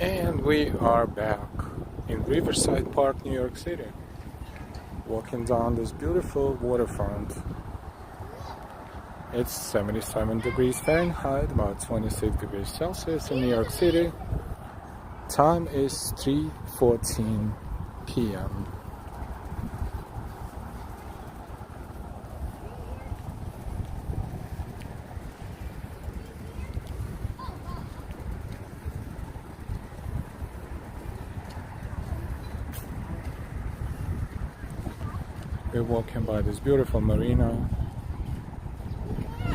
And we are back in Riverside Park, New York City, walking down this beautiful waterfront. It's 77 degrees Fahrenheit, about 26 degrees Celsius in New York City. Time is 3:14 p.m. We're walking by this beautiful marina,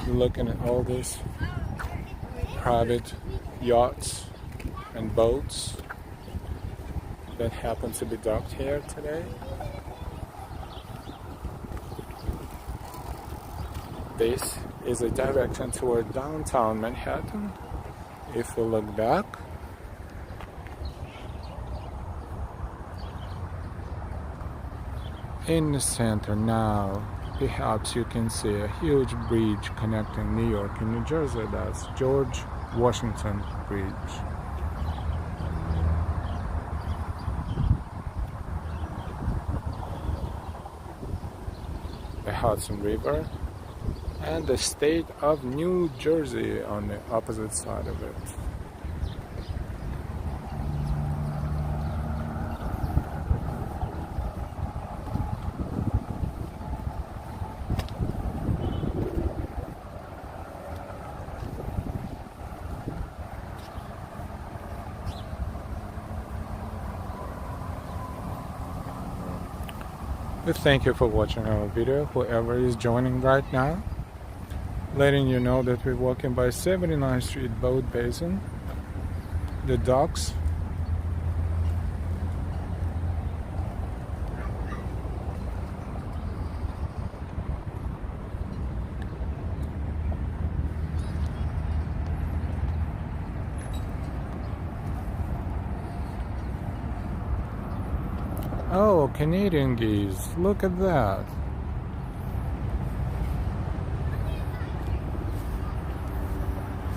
looking at all these private yachts and boats that happen to be docked here today. This is a direction toward downtown Manhattan. If we look back, in the center now, perhaps you can see a huge bridge connecting New York and New Jersey. That's George Washington Bridge. The Hudson River and the state of New Jersey on the opposite side of it. We thank you for watching our video, whoever is joining right now. Letting you know that we're walking by 79th Street Boat Basin, the docks. Oh, Canadian geese, look at that.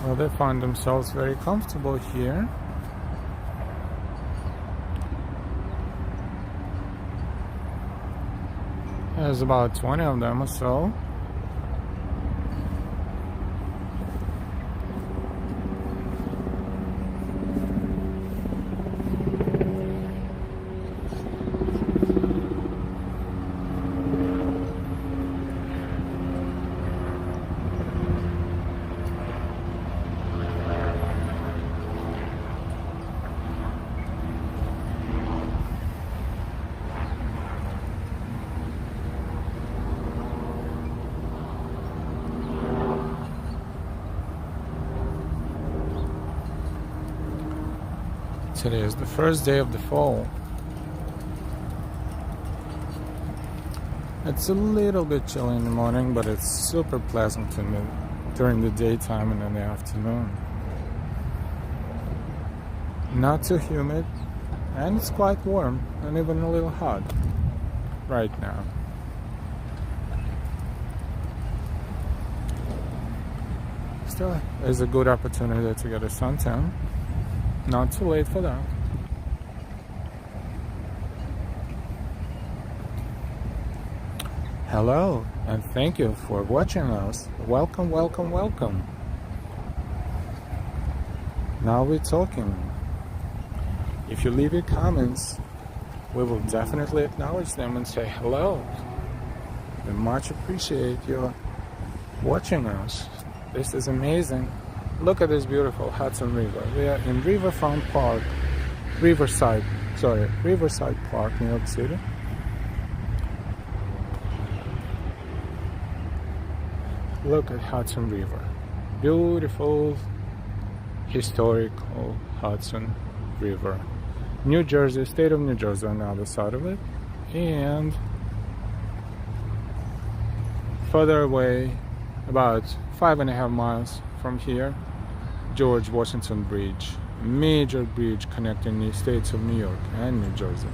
Well, they find themselves very comfortable here. There's about 20 of them or so. Today is the first day of the fall. It's a little bit chilly in the morning, but it's super pleasant during the daytime and in the afternoon. Not too humid, and it's quite warm and even a little hot right now. Still is a good opportunity to get a suntan. Not too late for that. Hello, and thank you for watching us. Welcome, welcome, welcome. Now we're talking. If you leave your comments, we will definitely acknowledge them and say hello. We much appreciate your watching us. This is amazing. Look at this beautiful Hudson River. We are in Riverside Park, Riverside Park, New York City. Look at Hudson River. Beautiful, historical Hudson River. New Jersey, state of New Jersey on the other side of it. And further away, about 5.5 miles from here, George Washington Bridge, major bridge connecting the states of New York and New Jersey.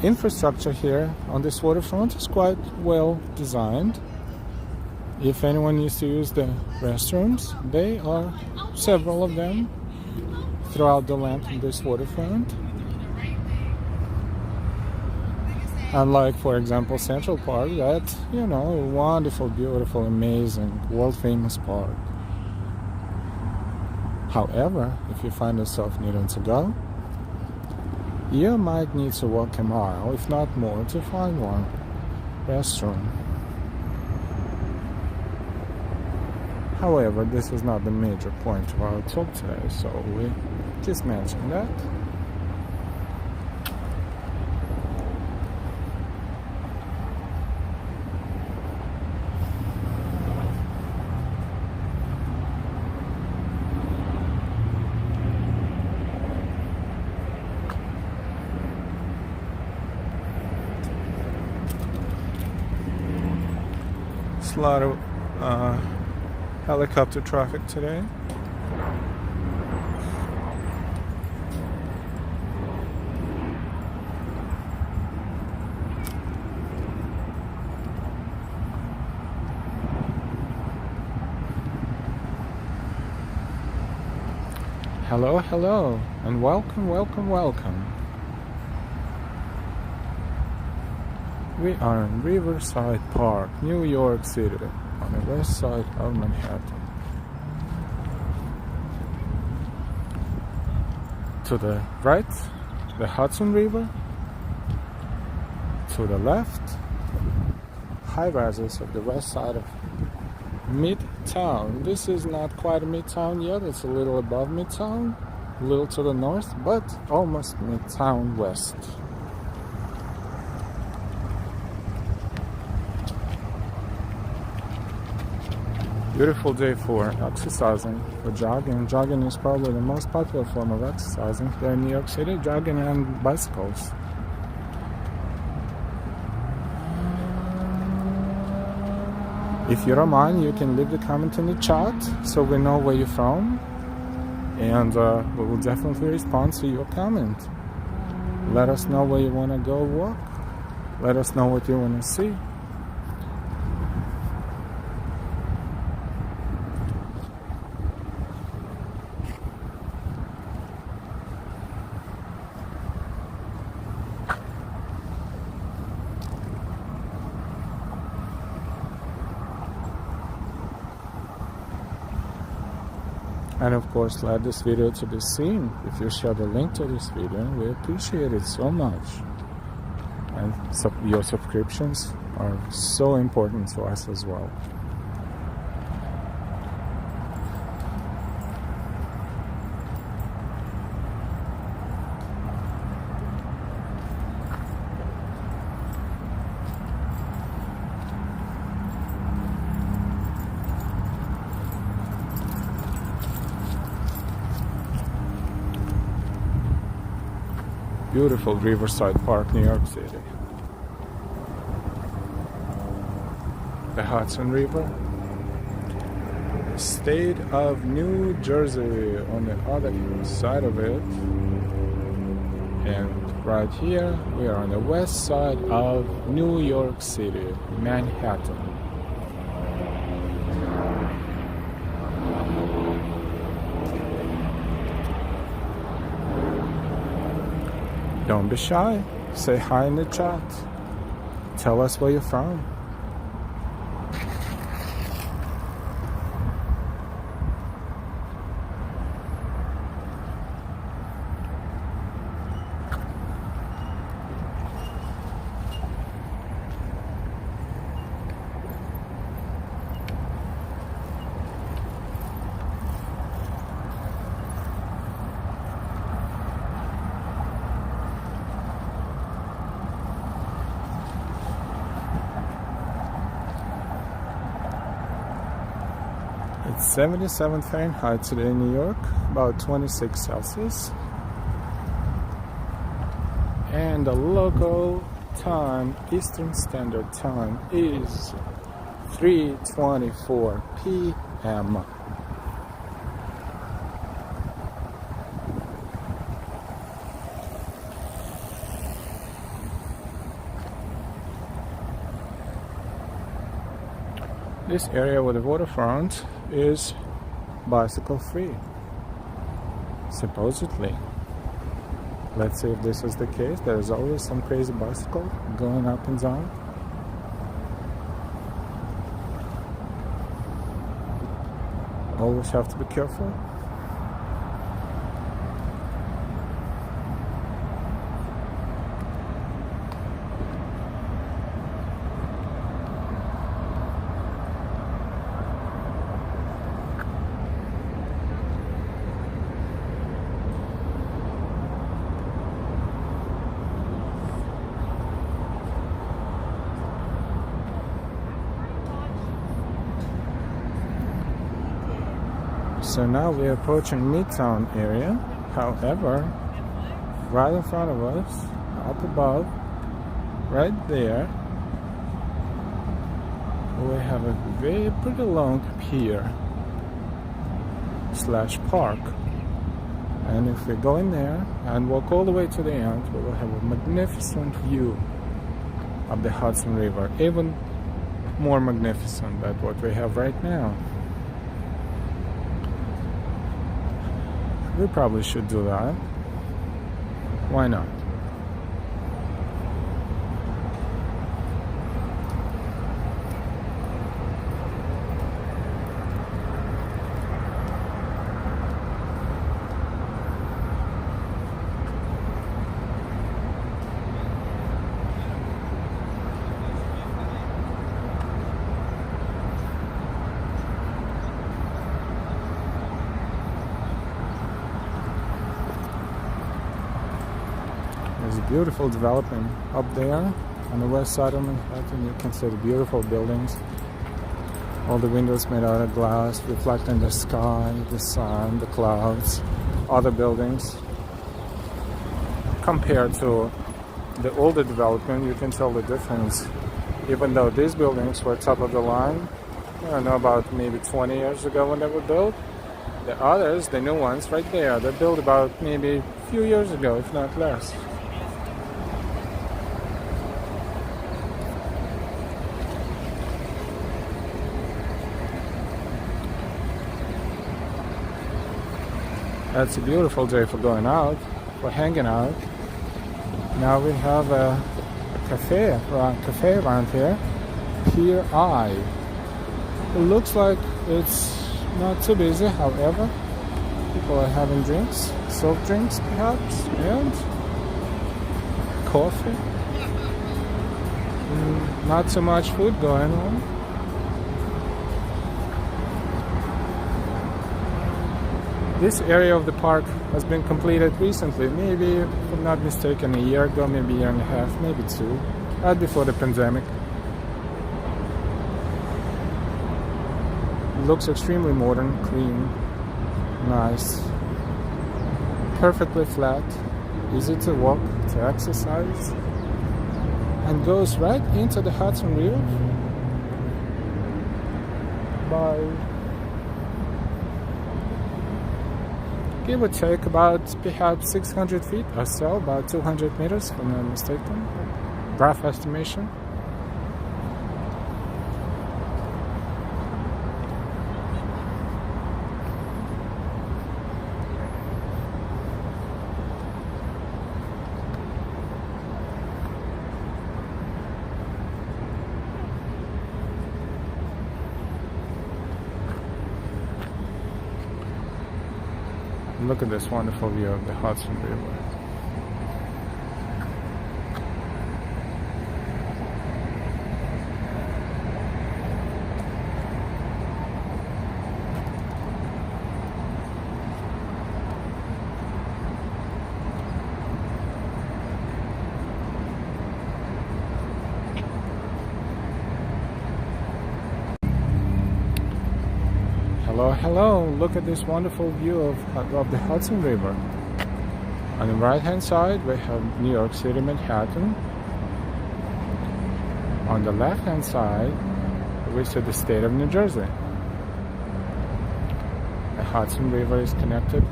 The infrastructure here on this waterfront is quite well designed. If anyone needs to use the restrooms, they are several of them throughout the length of this waterfront. Unlike, for example, Central Park, that, you know, wonderful, beautiful, amazing, world-famous park. However, if you find yourself needing to go, you might need to walk a mile, if not more, to find one restroom. However, this is not the major point of our talk today, so we just mentioned that. A lot of helicopter traffic today. Hello, hello, and welcome, welcome, welcome. We are in Riverside Park, New York City, on the west side of Manhattan. To the right, the Hudson River. To the left, high-rises of the west side of Midtown. This is not quite Midtown yet, it's a little above Midtown, a little to the north, but almost Midtown West. Beautiful day for exercising, for jogging. Jogging is probably the most popular form of exercising here in New York City, jogging and bicycles. If you don't mind, you can leave the comment in the chat so we know where you're from, and we will definitely respond to your comment. Let us know where you want to go walk. Let us know what you want to see. And of course, let this video to be seen. If you share the link to this video, we appreciate it so much. And your subscriptions are so important to us as well. Beautiful Riverside Park, New York City. The Hudson River. State of New Jersey on the other side of it. And right here, we are on the west side of New York City, Manhattan. Don't be shy. Say hi in the chat. Tell us where you're from. It's 77 Fahrenheit today in New York, about 26 Celsius. And the local time, Eastern Standard Time, is 3:24 p.m. This area with the waterfront is bicycle free, supposedly. Let's see if this is the case. There's always some crazy bicycle going up and down. Always have to be careful. So now we're approaching Midtown area. However, right in front of us, up above, right there, we have a pretty long pier / park. And if we go in there and walk all the way to the end, we will have a magnificent view of the Hudson River, even more magnificent than what we have right now. We probably should do that. Why not? There's a beautiful development up there on the west side of Manhattan. You can see the beautiful buildings. All the windows made out of glass, reflecting the sky, the sun, the clouds, other buildings. Compared to the older development, you can tell the difference. Even though these buildings were top of the line, I don't know, about maybe 20 years ago when they were built. The others, the new ones right there, they're built about maybe a few years ago, if not less. That's a beautiful day for going out, for hanging out. Now we have a cafe around here, Pier I. It looks like it's not too busy, however, people are having drinks, soft drinks perhaps, and coffee. Not so much food going on. This area of the park has been completed recently, maybe, if I'm not mistaken, a year ago, maybe a year and a half, maybe two, right before the pandemic. It looks extremely modern, clean, nice, perfectly flat, easy to walk, to exercise, and goes right into the Hudson River by give or take about perhaps 600 feet or so, about 200 meters if I'm not mistaken, rough estimation. Look at this wonderful view of the Hudson River. Hello, hello, look at this wonderful view of the Hudson River. On the right hand side we have New York City, Manhattan. On the left hand side we see the state of New Jersey. The Hudson River is connected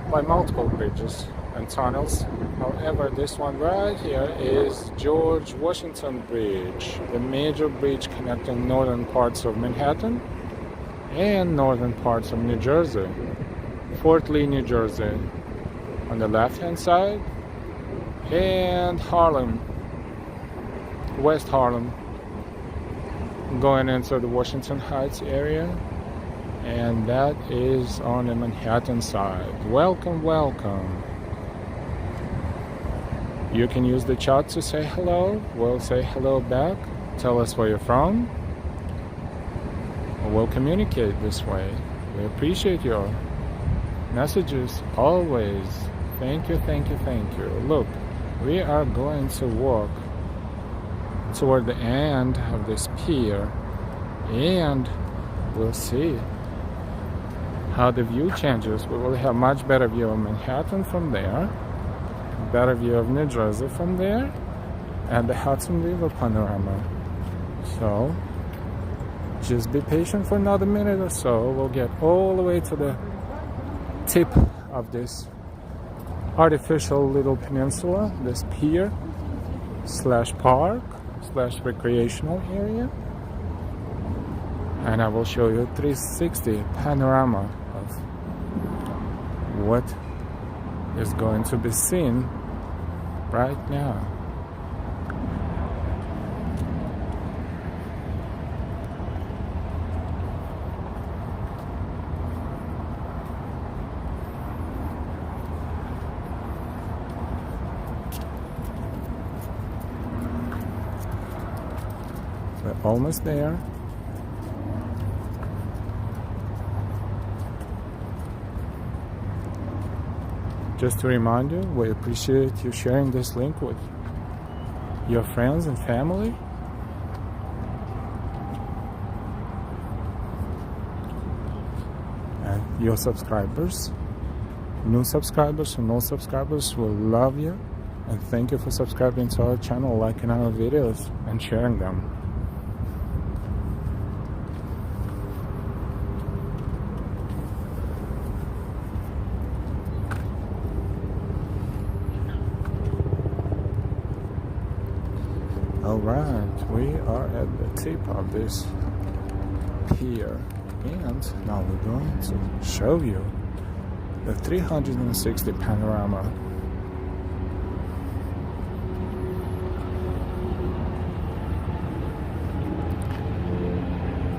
by multiple bridges and tunnels. However, this one right here is George Washington Bridge, the major bridge connecting northern parts of Manhattan and northern parts of New Jersey. Fort Lee, New Jersey on the left-hand side, and Harlem, West Harlem, going into the Washington Heights area, and that is on the Manhattan side. Welcome, welcome. You can use the chat to say hello. We'll say hello back. Tell us where you're from. We'll communicate this way. We appreciate your messages always. Thank you, thank you, thank you. Look, we are going to walk toward the end of this pier, and we'll see how the view changes. We will have much better view of Manhattan from there, better view of New Jersey from there, and the Hudson River panorama. So just be patient for another minute or so. We'll get all the way to the tip of this artificial little peninsula, this pier slash park slash recreational area, and I will show you a 360 panorama of what is going to be seen right now. We're almost there. Just to remind you, we appreciate you sharing this link with your friends and family. And your subscribers. New subscribers and old subscribers will love you. And thank you for subscribing to our channel, liking our videos, and sharing them. Alright, we are at the tip of this pier, and now we're going to show you the 360 panorama.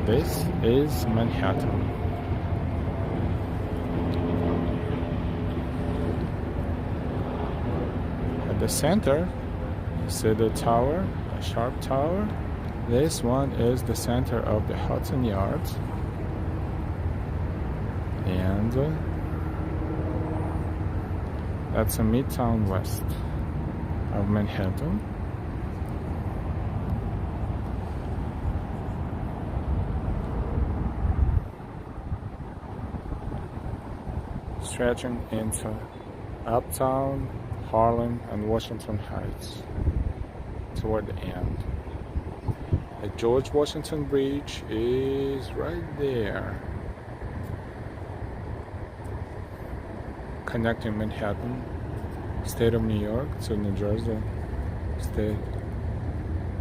This is Manhattan. At the center, you see the tower, a sharp tower. This one is the center of the Hudson Yards. And that's a Midtown West of Manhattan. Stretching into Uptown, Harlem, and Washington Heights toward the end. The George Washington Bridge is right there, connecting Manhattan, state of New York, to New Jersey. State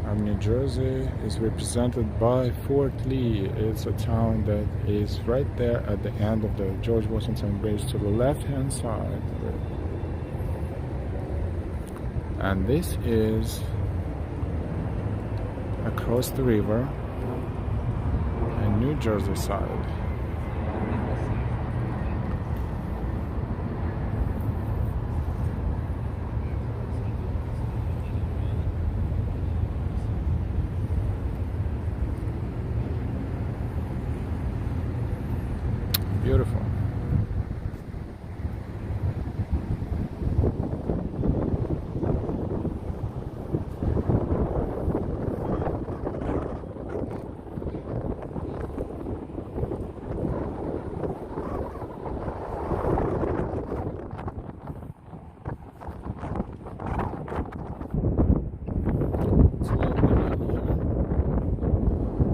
of New Jersey is represented by Fort Lee. It's a town that is right there at the end of the George Washington Bridge to the left-hand side. And this is across the river and New Jersey side. Beautiful.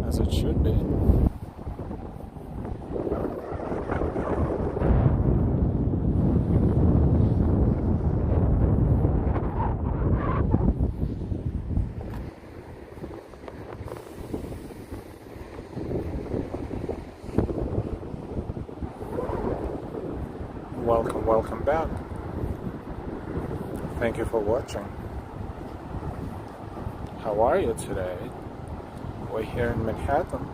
As it should be. welcome back. Thank you for watching. How are you today? We're here in Manhattan,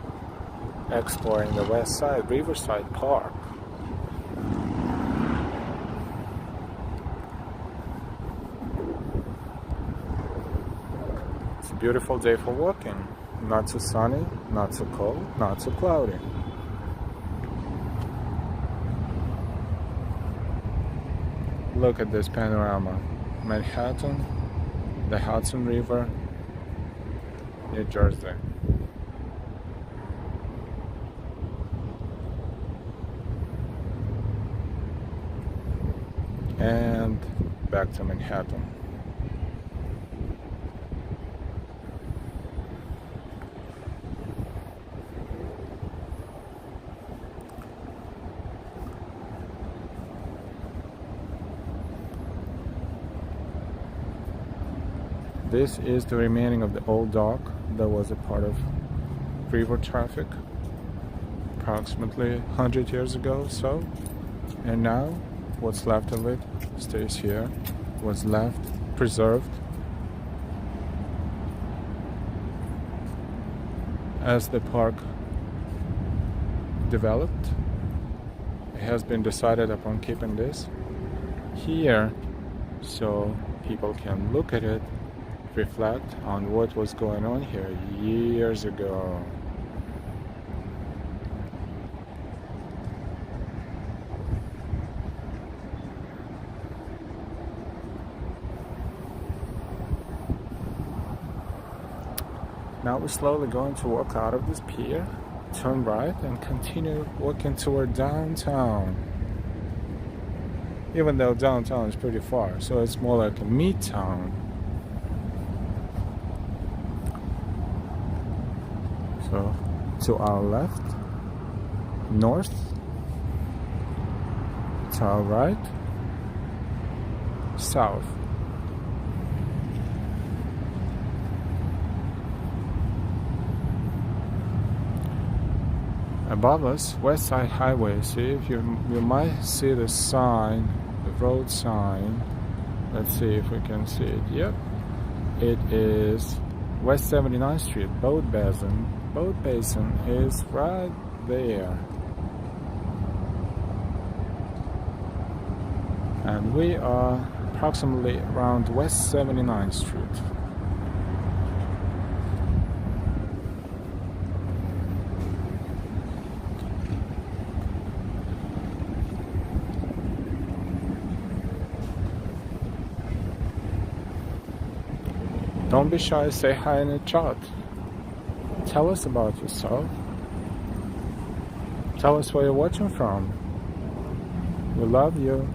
exploring the West Side, Riverside Park. It's a beautiful day for walking. Not too sunny, not too cold, not too cloudy. Look at this panorama. Manhattan, the Hudson River, New Jersey. And back to Manhattan. This is the remaining of the old dock that was a part of river traffic approximately 100 years ago or so. And now what's left of it stays here. What's left preserved. As the park developed, it has been decided upon keeping this here so people can look at it, reflect on what was going on here years ago. Now we're slowly going to walk out of this pier, turn right, and continue walking toward downtown. Even though downtown is pretty far, so it's more like a midtown. So, to our left, north, to our right, south. Above us, West Side Highway. See, if you might see the sign, the road sign. Let's see if we can see it. Yep, it is West 79th Street, Boat Basin. Boat Basin is right there. And we are approximately around West 79th Street. Don't be shy, say hi in the chat. Tell us about yourself. Tell us where you're watching from. We love you.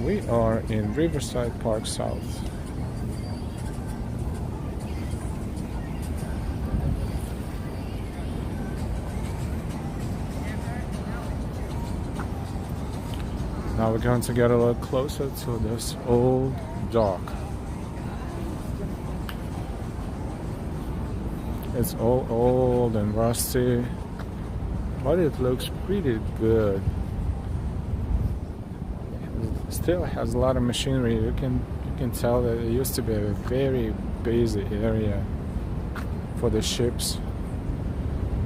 We are in Riverside Park South. Now we're going to get a little closer to this old dock. It's all old and rusty, but it looks pretty good. Still has a lot of machinery. You can tell that it used to be a very busy area for the ships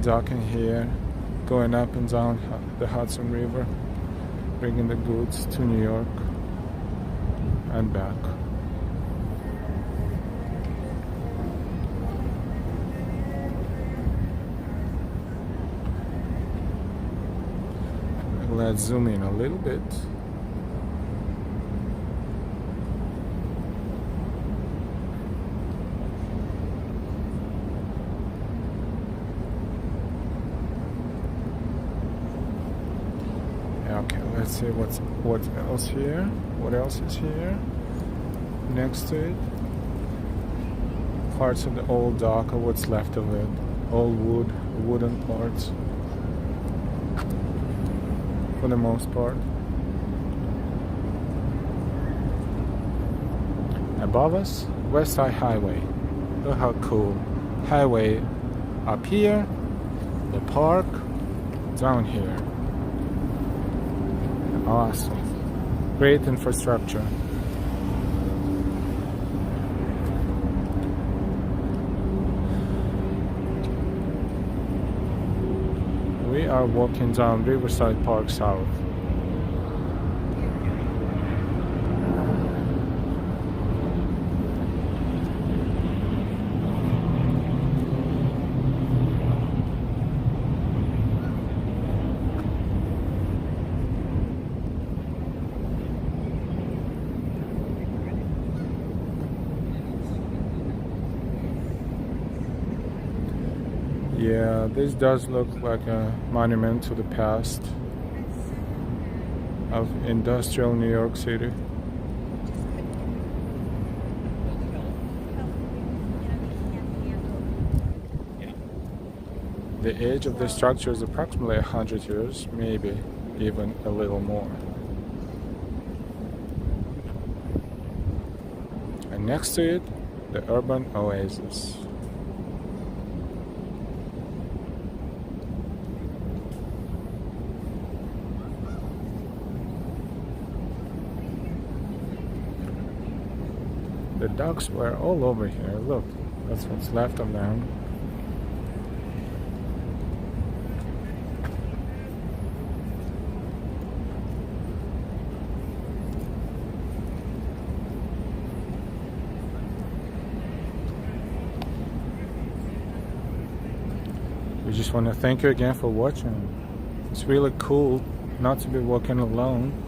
docking here, going up and down the Hudson River, bringing the goods to New York and back. Let's zoom in a little bit. Let's see what else here. What else is here? Next to it, parts of the old dock, or what's left of it. Old wooden parts, for the most part. Above us, West Side Highway. Look how cool. Highway up here, the park down here. Awesome. Great infrastructure. We are walking down Riverside Park South. Yeah, this does look like a monument to the past of industrial New York City. The age of the structure is approximately 100 years, maybe even a little more. And next to it, the urban oasis. The ducks were all over here. Look, that's what's left of them. We just want to thank you again for watching. It's really cool not to be walking alone.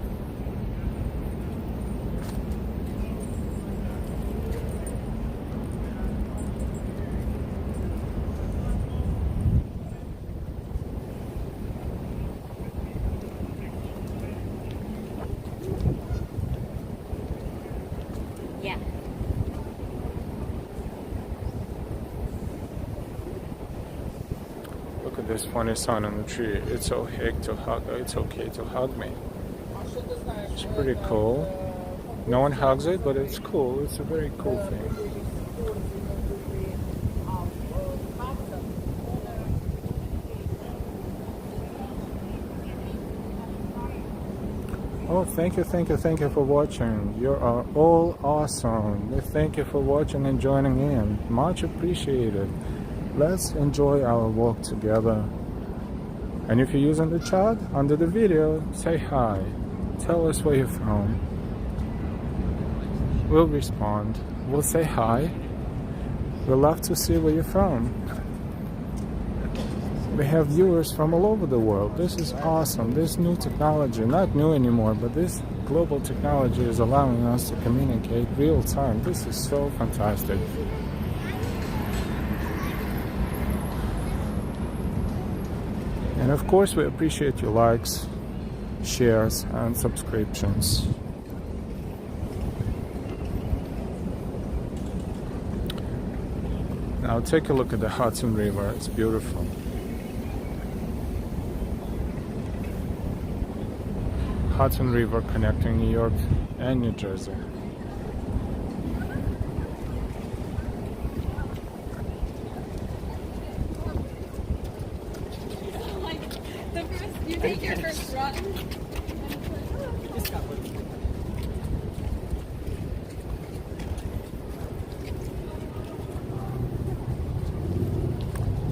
Yeah. Look at this funny sign on the tree. It's okay to hug. It's okay to hug me. It's pretty cool. No one hugs it, but it's cool. It's a very cool thing. Oh, thank you for watching. You are all awesome. We thank you for watching and joining in. Much appreciated. Let's enjoy our walk together. And if you're using the chat under the video, say hi. Tell us where you're from. We'll respond. We'll say hi. We'd love to see where you're from. We have viewers from all over the world. This is awesome. This new technology, not new anymore, but this global technology is allowing us to communicate real time. This is so fantastic. And of course, we appreciate your likes, shares, and subscriptions. Now take a look at the Hudson River. It's beautiful. Hudson River connecting New York and New Jersey. You take your first run.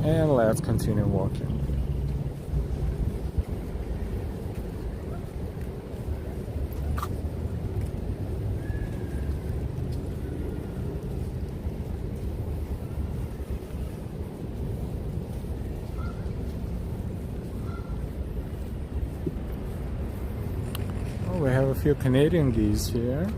And let's continue walking. We have a few Canadian geese here.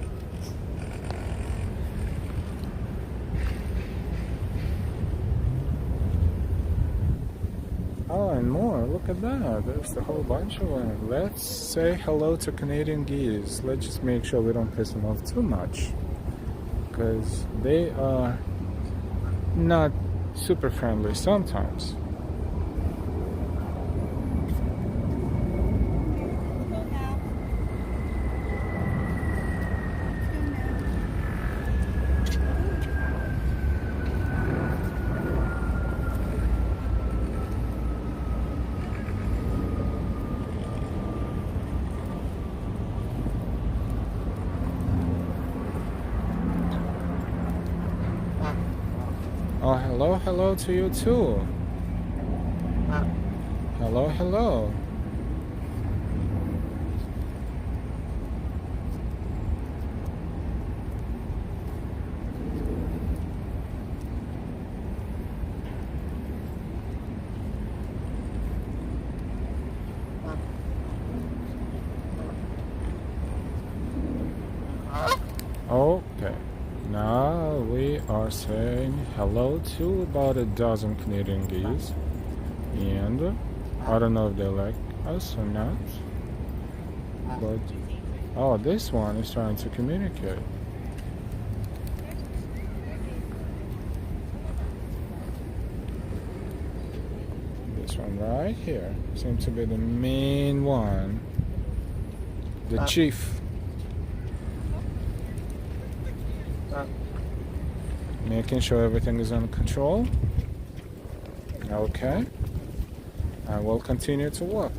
Oh, and more. Look at that. There's a whole bunch of them. Let's say hello to Canadian geese. Let's just make sure we don't piss them off too much, because they are not super friendly sometimes. Oh, hello, hello to you too. Hello, hello. Okay. Now we are saying hello to about a dozen Canadian geese, and I don't know if they like us or not, but oh, this one is trying to communicate. This one right here seems to be the main one, the chief. Making sure everything is under control. Okay. And we'll continue to walk.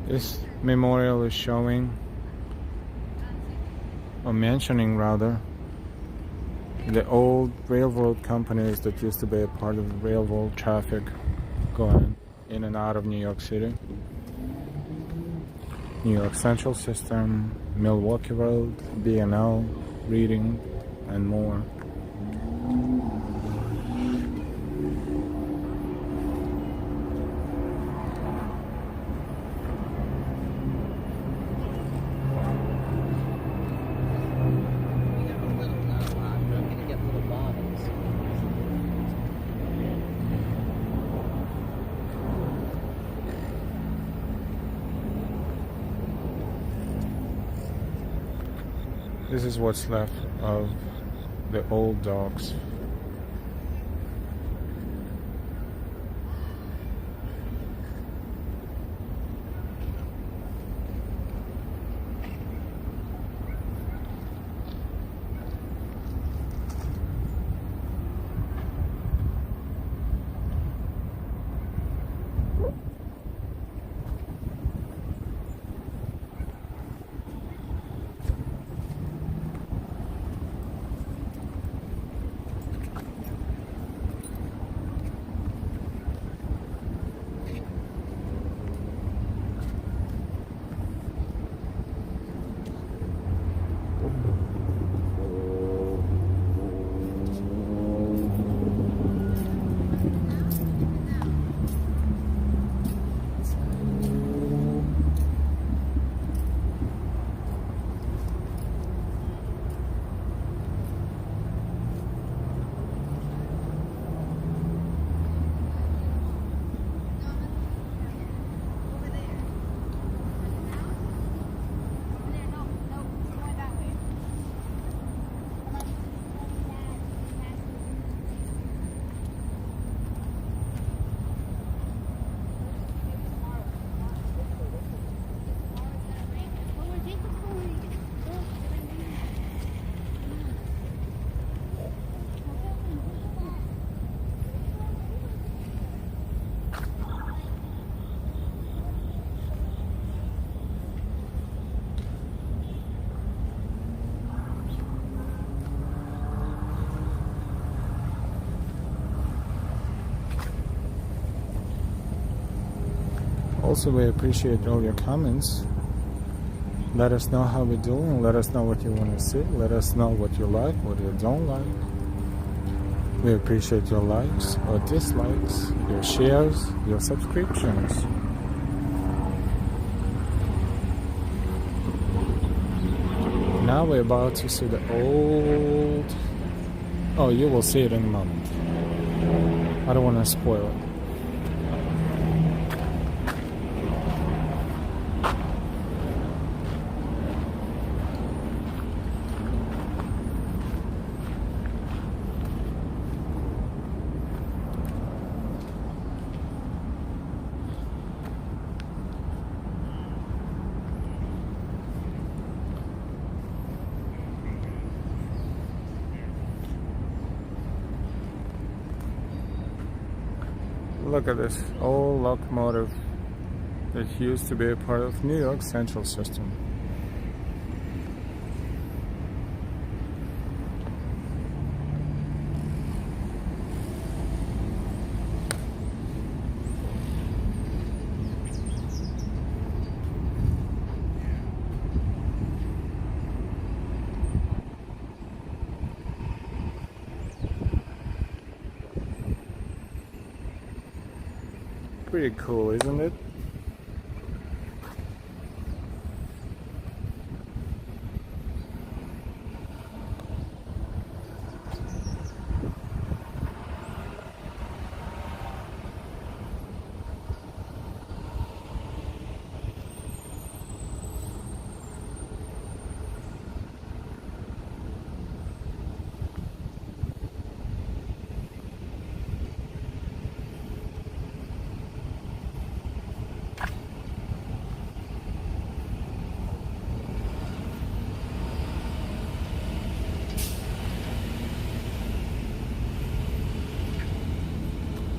This memorial is showing, or mentioning rather, the old railroad companies that used to be a part of the railroad traffic going in and out of New York City. New York Central System, Milwaukee Road, B&L, Reading, and more. This is what's left of the old docks. Also, we appreciate all your comments. Let us know how we're doing. Let us know what you want to see. Let us know what you like, what you don't like. We appreciate your likes or dislikes, your shares, your subscriptions. Now we're about to see the old... Oh, you will see it in a moment. I don't want to spoil it. Look at this old locomotive that used to be a part of New York Central System. Pretty cool, isn't it?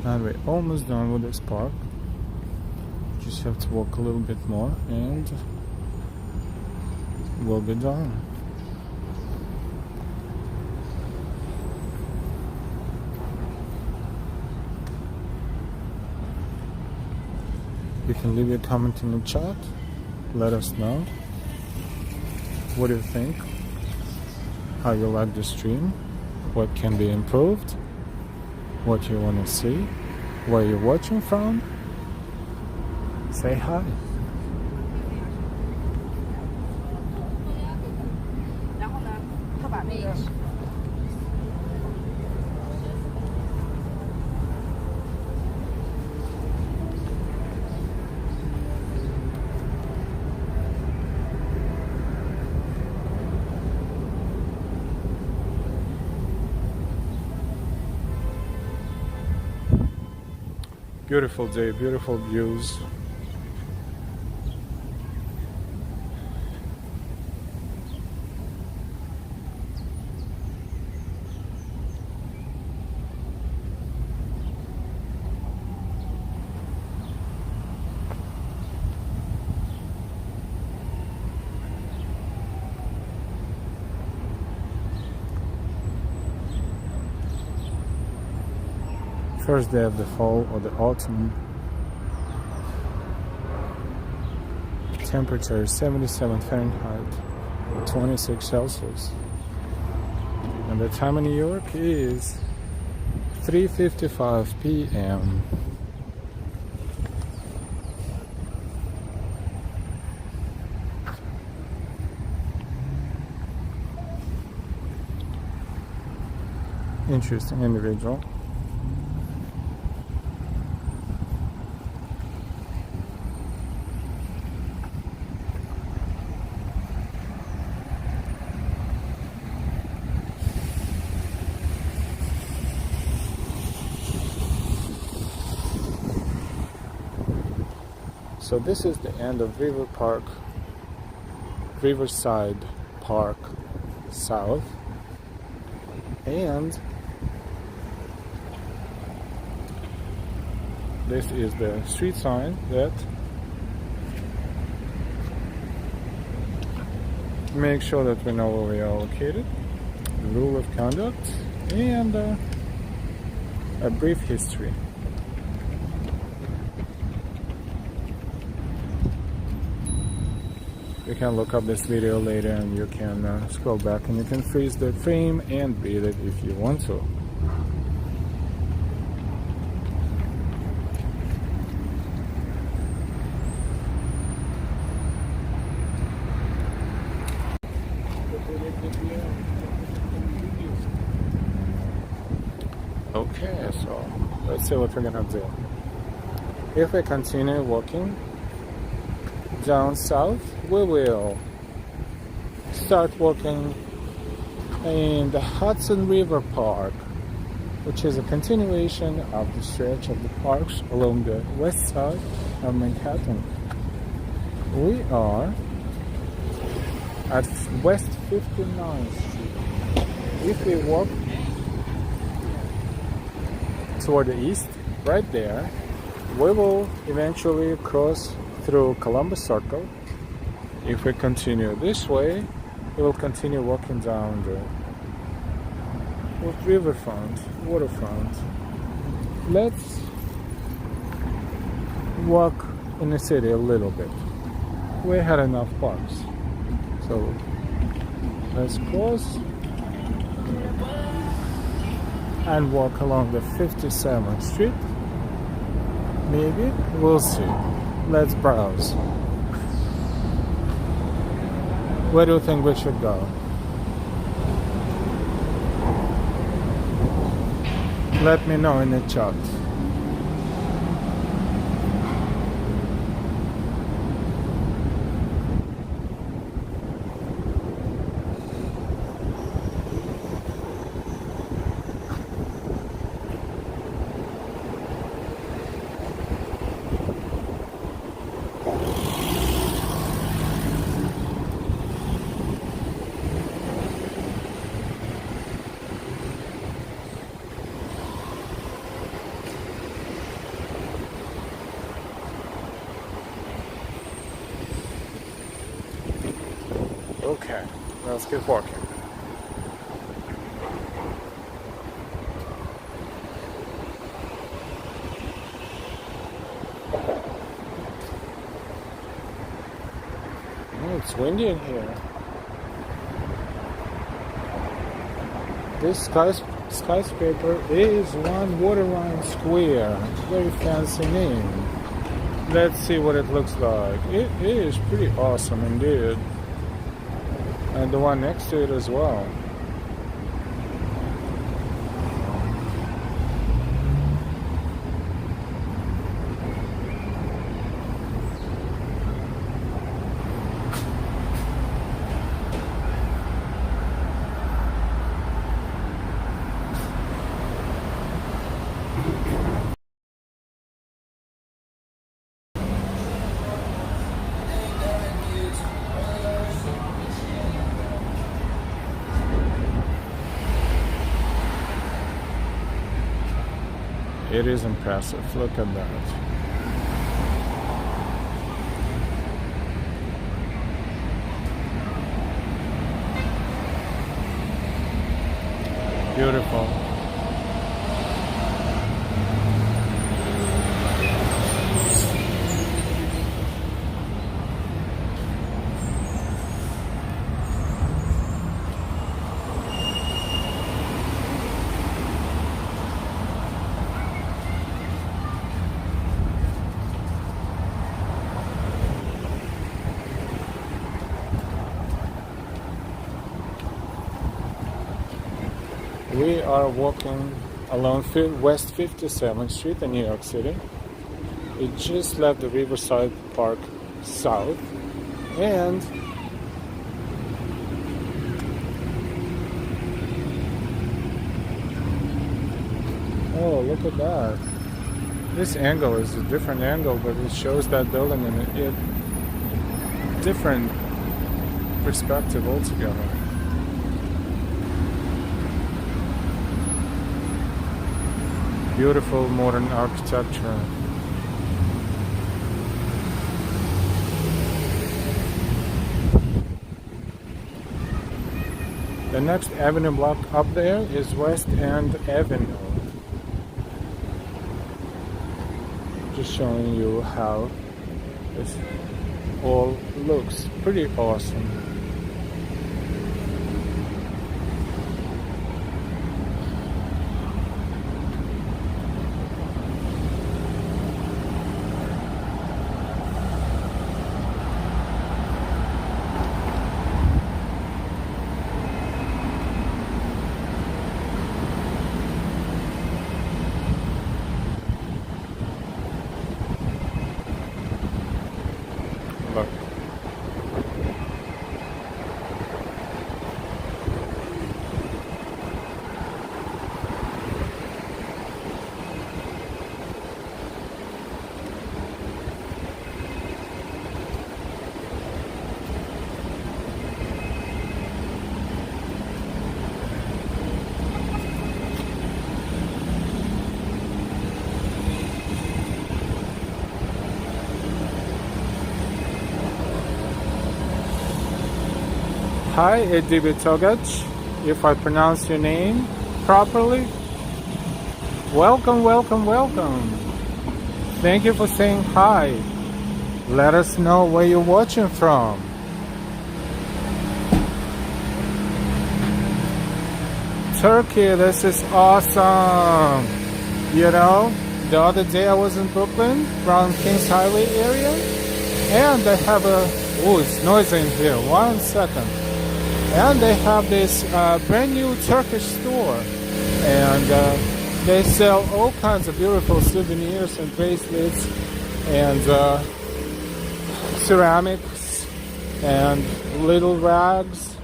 And we're almost done with this park. Just have to walk a little bit more and we'll be done. You can leave your comment in the chat. Let us know. What do you think? How you like the stream? What can be improved? What you want to see, where you're watching from. Say hi. Beautiful day, beautiful views. First day of the fall or the autumn. Temperature is 77 Fahrenheit, 26 Celsius. And the time in New York is 3:55 p.m. Interesting individual. So this is the end of Riverside Park South, and this is the street sign that makes sure that we know where we are located, the rule of conduct, and a brief history. You can look up this video later and you can scroll back and you can freeze the frame and beat it if you want to. Okay, so let's see what we're gonna do. If we continue walking down south, we will start walking in the Hudson River Park, which is a continuation of the stretch of the parks along the west side of Manhattan. We are at West 59th Street. If we walk toward the east, right there, we will eventually cross through Columbus Circle. If we continue this way, we will continue walking down the riverfront, waterfront. Let's walk in the city a little bit. We had enough parks, so let's cross and walk along the 57th Street. Maybe, we'll see. Let's browse. Where do you think we should go? Let me know in the chat. Okay, let's keep walking. Oh, it's windy in here. This skyscraper is One Waterline Square. Very fancy name. Let's see what it looks like. It is pretty awesome indeed. And the one next to it as well. It is impressive. Look at that. Beautiful. We are walking along West 57th Street in New York City. We just left the Riverside Park south, and oh, look at that. This angle is a different angle, but it shows that building in a different perspective altogether. Beautiful modern architecture. The next avenue block up there is West End Avenue. Just showing you how all looks pretty awesome. Look. Hi, Edibe Togac, if I pronounce your name properly. Welcome, welcome, welcome. Thank you for saying hi. Let us know where you're watching from. Turkey, this is awesome. You know, the other day I was in Brooklyn, around Kings Highway area, and they have a, oh, it's noisy in here, 1 second. And they have this brand new Turkish store, and they sell all kinds of beautiful souvenirs and bracelets and ceramics and little rags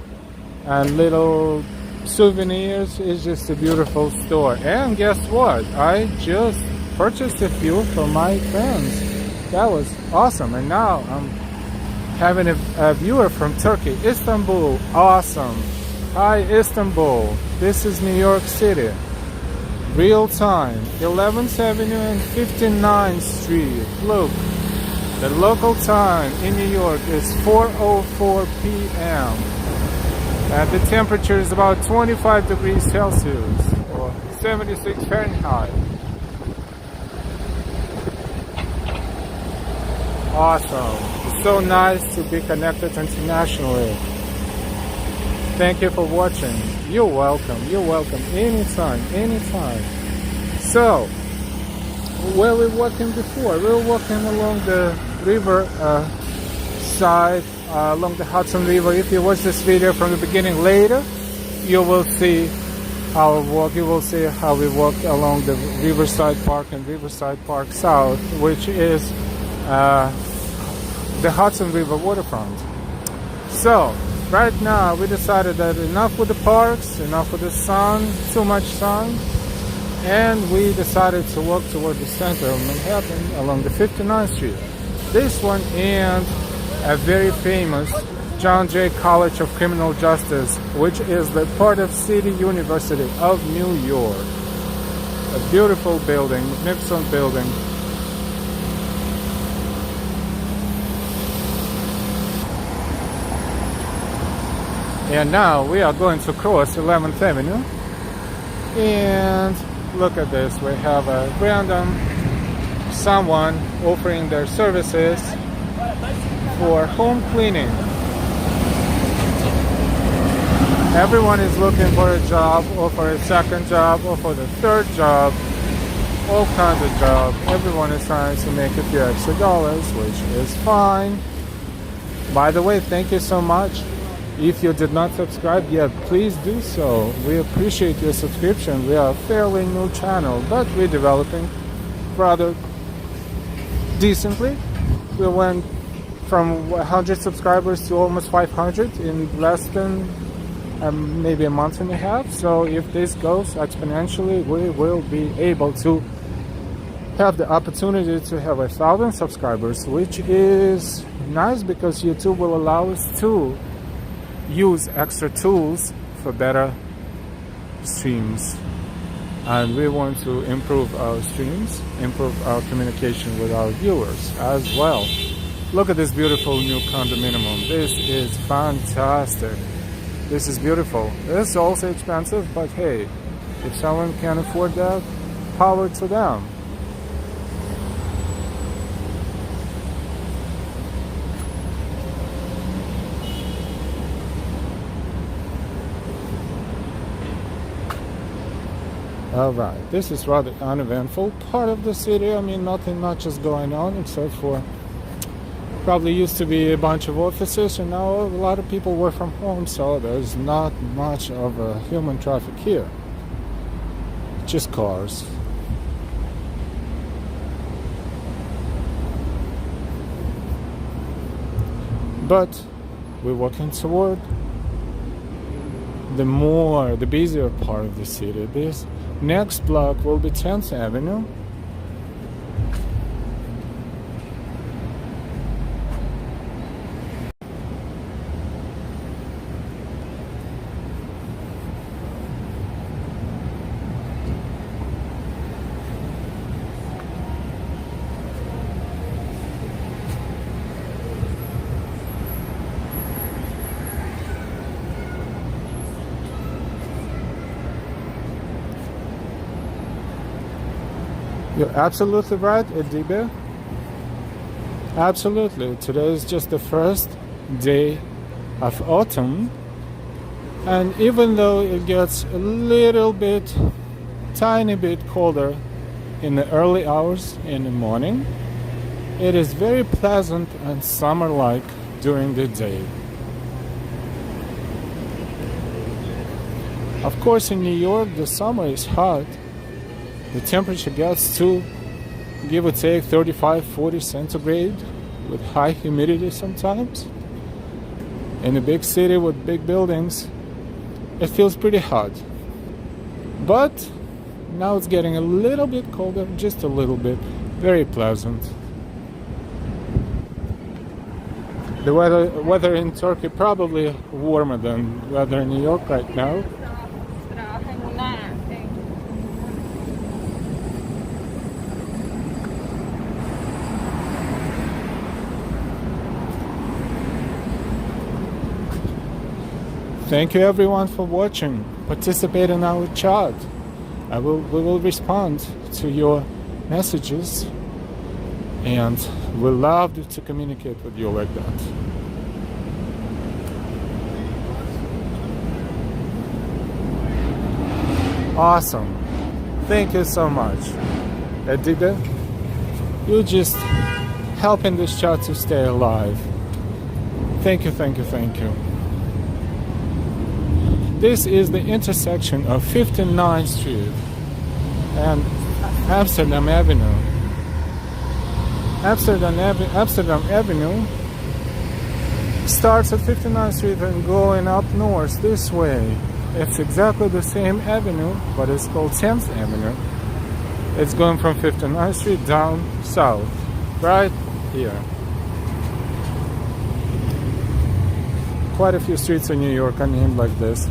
and little souvenirs. It's just a beautiful store. And guess what? I just purchased a few for my friends. That was awesome. And now I'm having a viewer from Turkey, Istanbul. Awesome. Hi, Istanbul. This is New York City. Real time. 11th Avenue and 59th Street. Look, the local time in New York is 4:04 p.m. And the temperature is about 25 degrees Celsius or 76 Fahrenheit. Awesome. So nice to be connected internationally. Thank you for watching. You're welcome. You're welcome. Anytime. Anytime. So, where we were walking before? We were walking along the river side, along the Hudson River. If you watch this video from the beginning later, you will see our walk. You will see how we walked along the Riverside Park and Riverside Park South, which is the Hudson River waterfront. So right now we decided that enough with the parks, enough with the sun, too much sun, and we decided to walk toward the center of Manhattan along the 59th Street. This one and a very famous John Jay College of Criminal Justice, which is the part of City University of New York. A beautiful building, magnificent building. And now we are going to cross 11th Avenue. And look at this. We have a random someone offering their services for home cleaning. Everyone is looking for a job, or for a second job, or for the third job. All kinds of jobs. Everyone is trying to make a few extra dollars, which is fine. By the way, thank you so much. If you did not subscribe yet, please do so. We appreciate your subscription. We are a fairly new channel, but we're developing rather decently. We went from 100 subscribers to almost 500 in less than maybe a month and a half. So if this goes exponentially, we will be able to have the opportunity to have 1,000 subscribers, which is nice because YouTube will allow us to use extra tools for better streams. And we want to improve our streams, improve our communication with our viewers as well. Look at this beautiful new condominium. This is fantastic. This is beautiful. It's also expensive, but hey, if someone can afford that, power to them. Alright, this is rather uneventful part of the city. I mean, nothing much is going on except for probably used to be a bunch of offices, and now a lot of people work from home, so there's not much of a human traffic here. Just cars. But we're walking toward the busier part of the city. This next block will be 10th Avenue. You're absolutely right, Edibe. Absolutely. Today is just the first day of autumn. And even though it gets a little bit, tiny bit colder in the early hours in the morning, it is very pleasant and summer-like during the day. Of course, in New York, the summer is hot. The temperature gets to, give or take, 35-40 centigrade with high humidity sometimes. In a big city with big buildings, it feels pretty hot. But now it's getting a little bit colder, just a little bit. Very pleasant. The weather in Turkey probably warmer than weather in New York right now. Thank you everyone for watching. Participate in our chat. We will respond to your messages, and we love to communicate with you like that. Awesome. Thank you so much. Edida, you just helping this chat to stay alive. Thank you, thank you, thank you. This is the intersection of 59th Street and Amsterdam Avenue. Amsterdam Avenue starts at 59th Street and going up north this way. It's exactly the same avenue, but it's called 10th Avenue. It's going from 59th Street down south, right here. Quite a few streets in New York are named like this.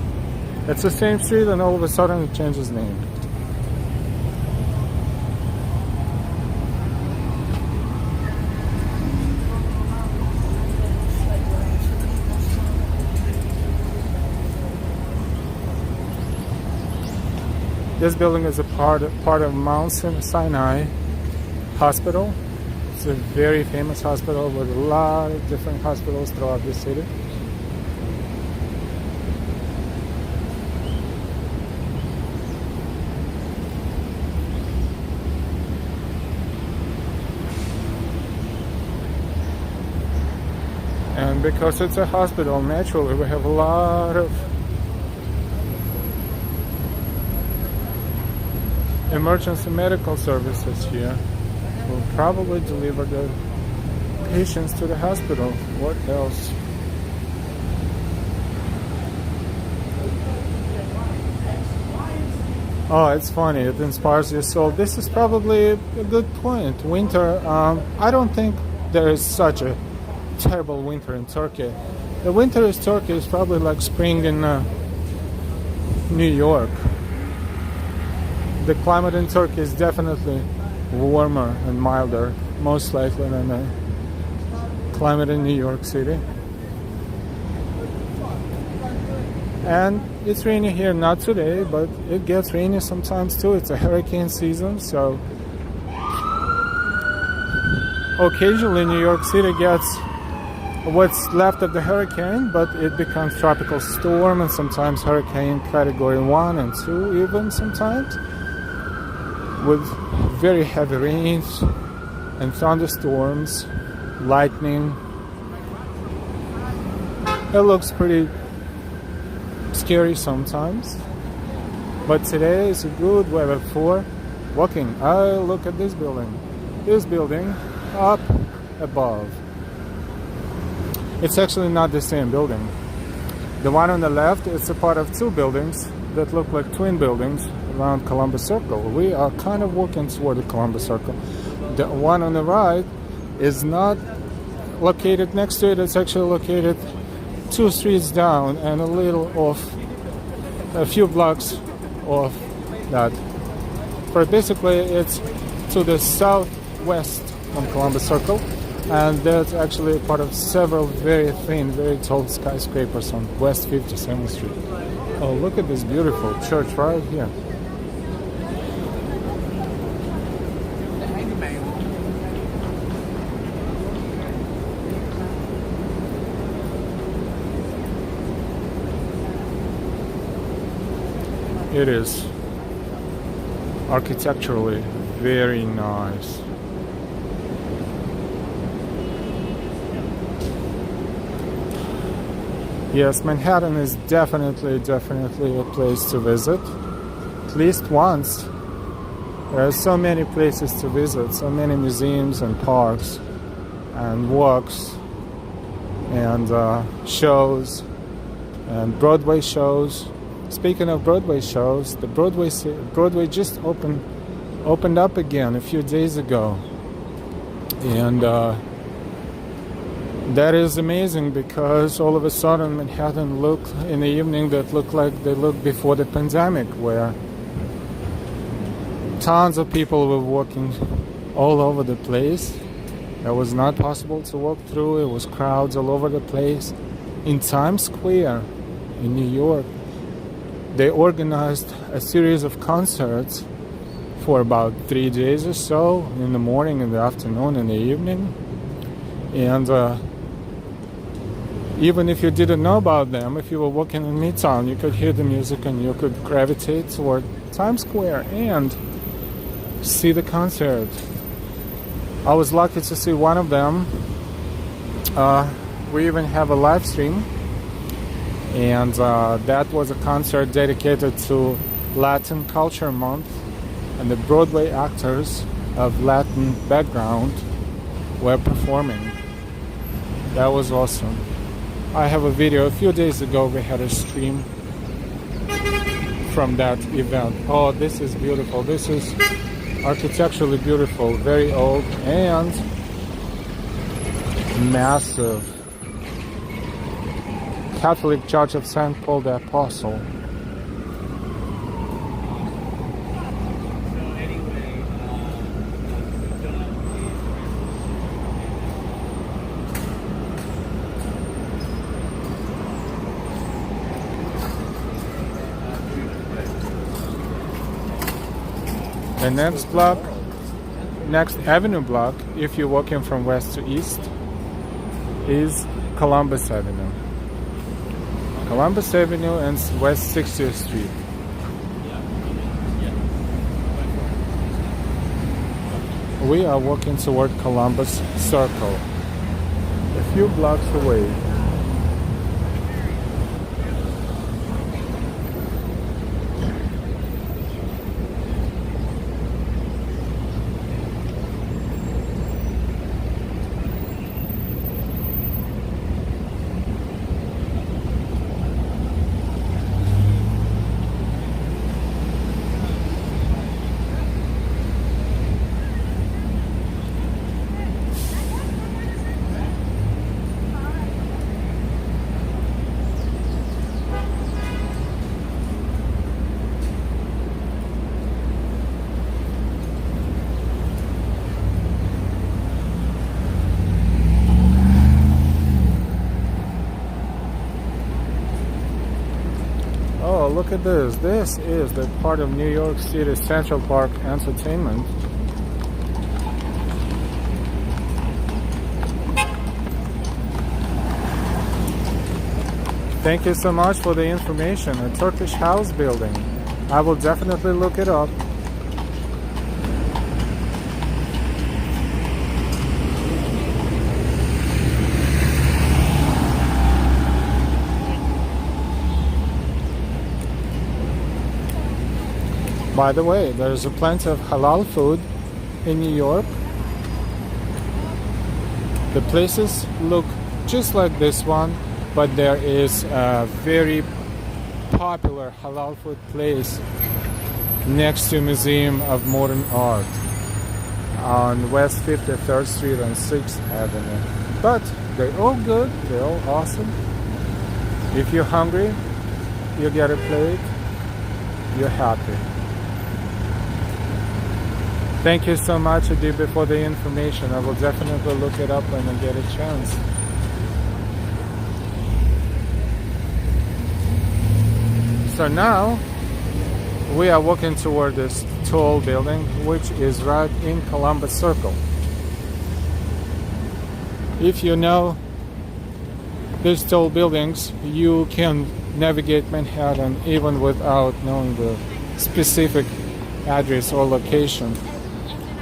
It's the same street, and all of a sudden it changes name. This building is a part of Mount Sinai Hospital. It's a very famous hospital with a lot of different hospitals throughout the city. And because it's a hospital, naturally we have a lot of emergency medical services here. We'll probably deliver the patients to the hospital. What else? Oh, it's funny. It inspires your soul. This is probably a good point. Winter, I don't think there is such a terrible winter in Turkey. The winter in Turkey is probably like spring in New York. The climate in Turkey is definitely warmer and milder, most likely, than the climate in New York City. And it's rainy here, not today, but it gets rainy sometimes too. It's a hurricane season, so occasionally New York City gets what's left of the hurricane, but it becomes tropical storm and sometimes hurricane category 1 and 2 even sometimes. with very heavy rains and thunderstorms, lightning. It looks pretty scary sometimes, but today is a good weather for walking. Look at this building. This building up above. It's actually not the same building. The one on the left is a part of two buildings that look like twin buildings around Columbus Circle. We are kind of walking toward the Columbus Circle. The one on the right is not located next to it. It's actually located 2 streets down and a few blocks off that. But basically it's to the southwest from Columbus Circle, and that's actually part of several very thin, very tall skyscrapers on West 57th Street. Oh, look at this beautiful church right here. It is architecturally very nice. Yes, Manhattan is definitely a place to visit. At least once. There are so many places to visit, so many museums and parks and walks and shows and Broadway shows. Speaking of Broadway shows, the Broadway just opened up again a few days ago, and that is amazing because all of a sudden Manhattan looked in the evening that looked like they looked before the pandemic, where tons of people were walking all over the place. It was not possible to walk through. It was crowds all over the place. In Times Square in New York, they organized a series of concerts for about 3 days or so, in the morning, in the afternoon, in the evening. And even if you didn't know about them, if you were walking in Midtown, you could hear the music and you could gravitate toward Times Square and see the concert. I was lucky to see one of them. We even have a live stream, and that was a concert dedicated to Latin Culture Month, and the Broadway actors of Latin background were performing. That was awesome. I have a video. A few days ago we had a stream from that event. Oh, this is beautiful. This is architecturally beautiful, very old and massive. Catholic Church of St. Paul the Apostle. The next avenue block, if you're walking from west to east, is Columbus Avenue. Columbus Avenue and West 60th Street. We are walking toward Columbus Circle, a few blocks away. Oh, look at this. This is the part of New York City Central Park Entertainment. Thank you so much for the information. A Turkish house building. I will definitely look it up. By the way, there's plenty of halal food in New York. The places look just like this one, but there is a very popular halal food place next to Museum of Modern Art on West 53rd Street and 6th Avenue. But they're all good, they're all awesome. If you're hungry, you get a plate, you're happy. Thank you so much, Adiba, for the information. I will definitely look it up when I get a chance. So now we are walking toward this tall building, which is right in Columbus Circle. If you know these tall buildings, you can navigate Manhattan even without knowing the specific address or location.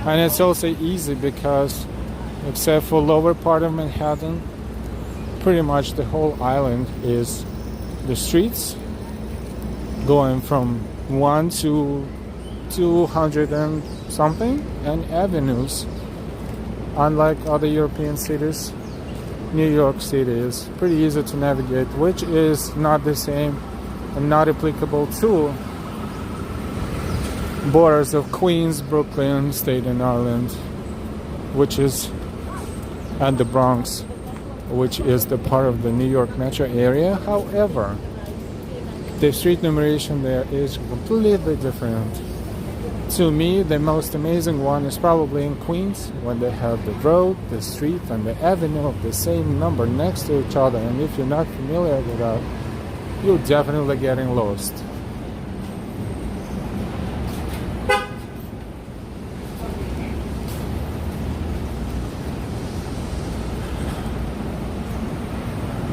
And it's also easy because, except for lower part of Manhattan, pretty much the whole island is the streets going from 1 to 200 and something, and avenues. Unlike other European cities, New York City is pretty easy to navigate, which is not the same and not applicable to borders of Queens, Brooklyn, Staten Island, which is, and the Bronx, which is the part of the New York metro area. However, the street numeration there is completely different. To me, the most amazing one is probably in Queens, when they have the road, the street, and the avenue of the same number next to each other. And if you're not familiar with that, you're definitely getting lost.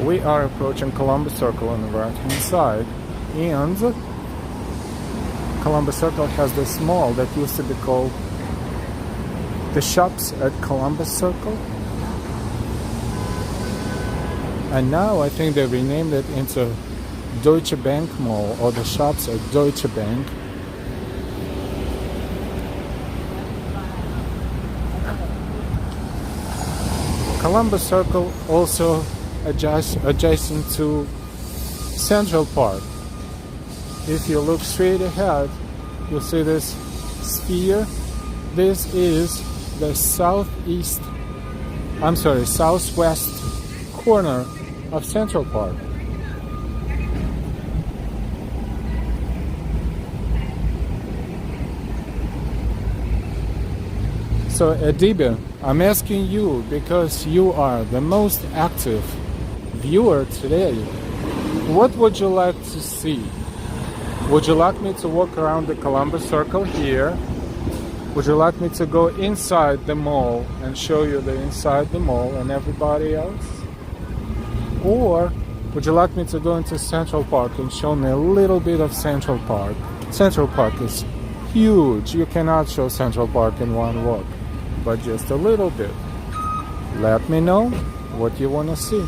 We are approaching Columbus Circle on the right-hand side, and Columbus Circle has this mall that used to be called the Shops at Columbus Circle, and now I think they renamed it into Deutsche Bank Mall, or the Shops at Deutsche Bank. Columbus Circle also adjacent to Central Park. If you look straight ahead, you'll see this sphere. This is the southwest corner of Central Park. So Adiba, I'm asking you, because you are the most active viewer today, what would you like to see? Would you like me to walk around the Columbus Circle here? Would you like me to go inside the mall and show you the inside the mall and everybody else? Or would you like me to go into Central Park and show me a little bit of Central Park? Central Park is huge. You cannot show Central Park in one walk, but just a little bit. Let me know what you want to see.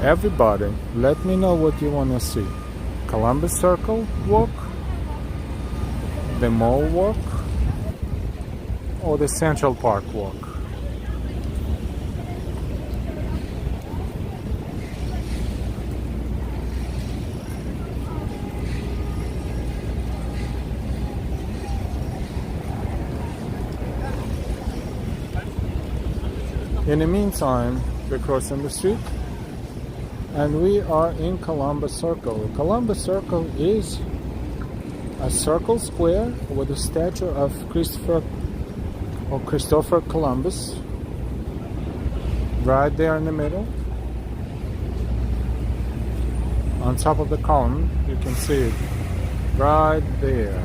Everybody, let me know what you want to see. Columbus Circle walk, the mall walk, or the Central Park walk. In the meantime, we're crossing the street and we are in Columbus Circle. Columbus Circle is a circle square with a statue of Christopher Columbus right there in the middle. On top of the column, you can see it right there.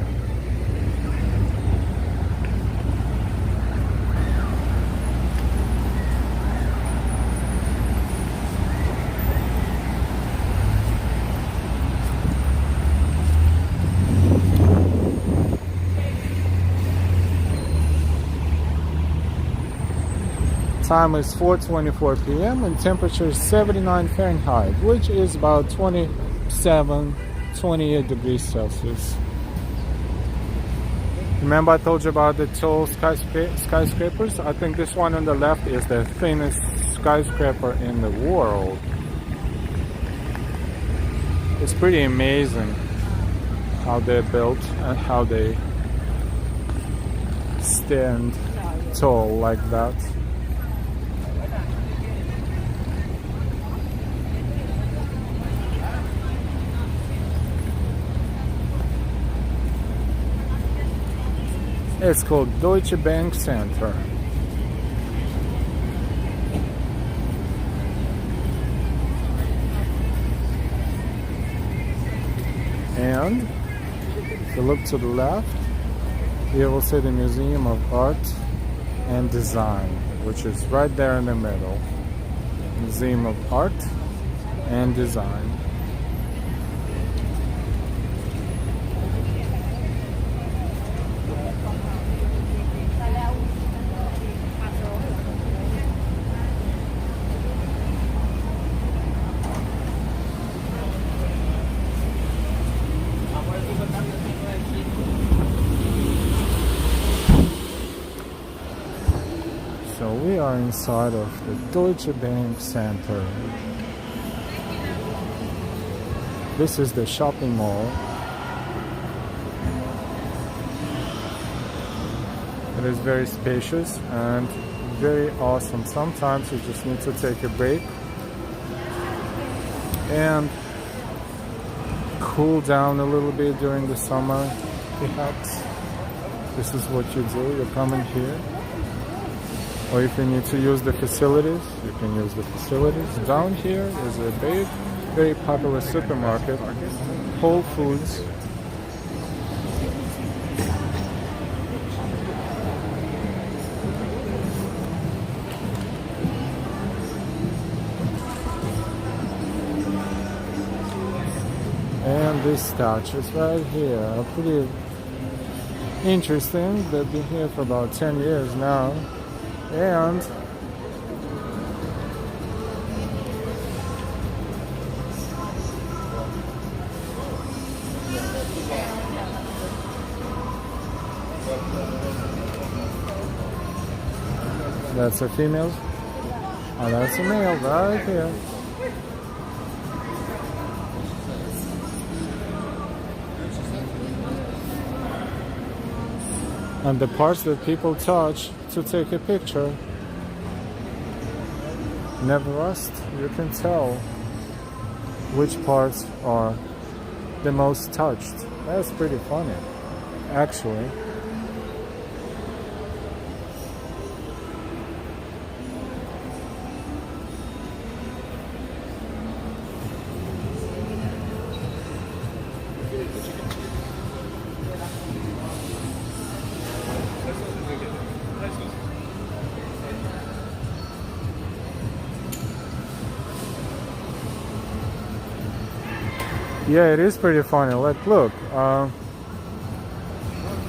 Time is 4:24 p.m. and temperature is 79 Fahrenheit, which is about 27, 28 degrees Celsius. Remember I told you about the tall skyscrapers? I think this one on the left is the thinnest skyscraper in the world. It's pretty amazing how they're built and how they stand tall like that. It's called Deutsche Bank Center. And if you look to the left, you will see the Museum of Art and Design, which is right there in the middle. Museum of Art and Design. So we are inside of the Deutsche Bank Center. This is the shopping mall. It is very spacious and very awesome. Sometimes you just need to take a break and cool down a little bit during the summer. Perhaps this is what you do. You come in here. Or if you need to use the facilities, you can use the facilities. Down here is a big, very popular supermarket, Whole Foods. And these statues right here are pretty interesting. They've been here for about 10 years now. And that's a female. And that's a male right here. And the parts that people touch to take a picture never rust. You can tell which parts are the most touched. That's pretty funny, actually. Yeah, it is pretty funny. Like, look,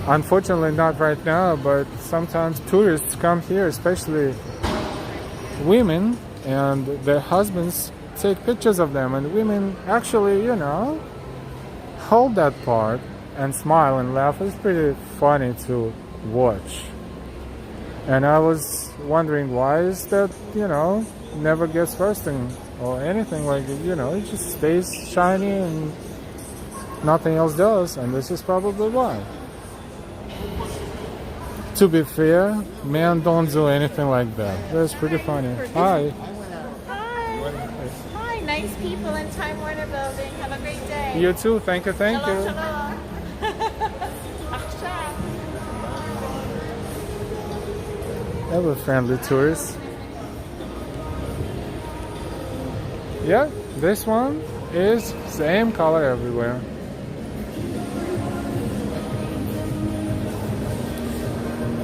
unfortunately not right now, but sometimes tourists come here, especially women, and their husbands take pictures of them, and women actually, you know, hold that part and smile and laugh. It's pretty funny to watch. And I was wondering, why is that, you know, never gets rusting or anything like it, you know, it just stays shiny and nothing else does, and this is probably why. To be fair, men don't do anything like that. That's pretty funny. Hi. Hi. Hi, nice people in Time Warner Building. Have a great day. You too. Thank you. Thank you. Shalom. Ever friendly tourists. Yeah, this one is same color everywhere.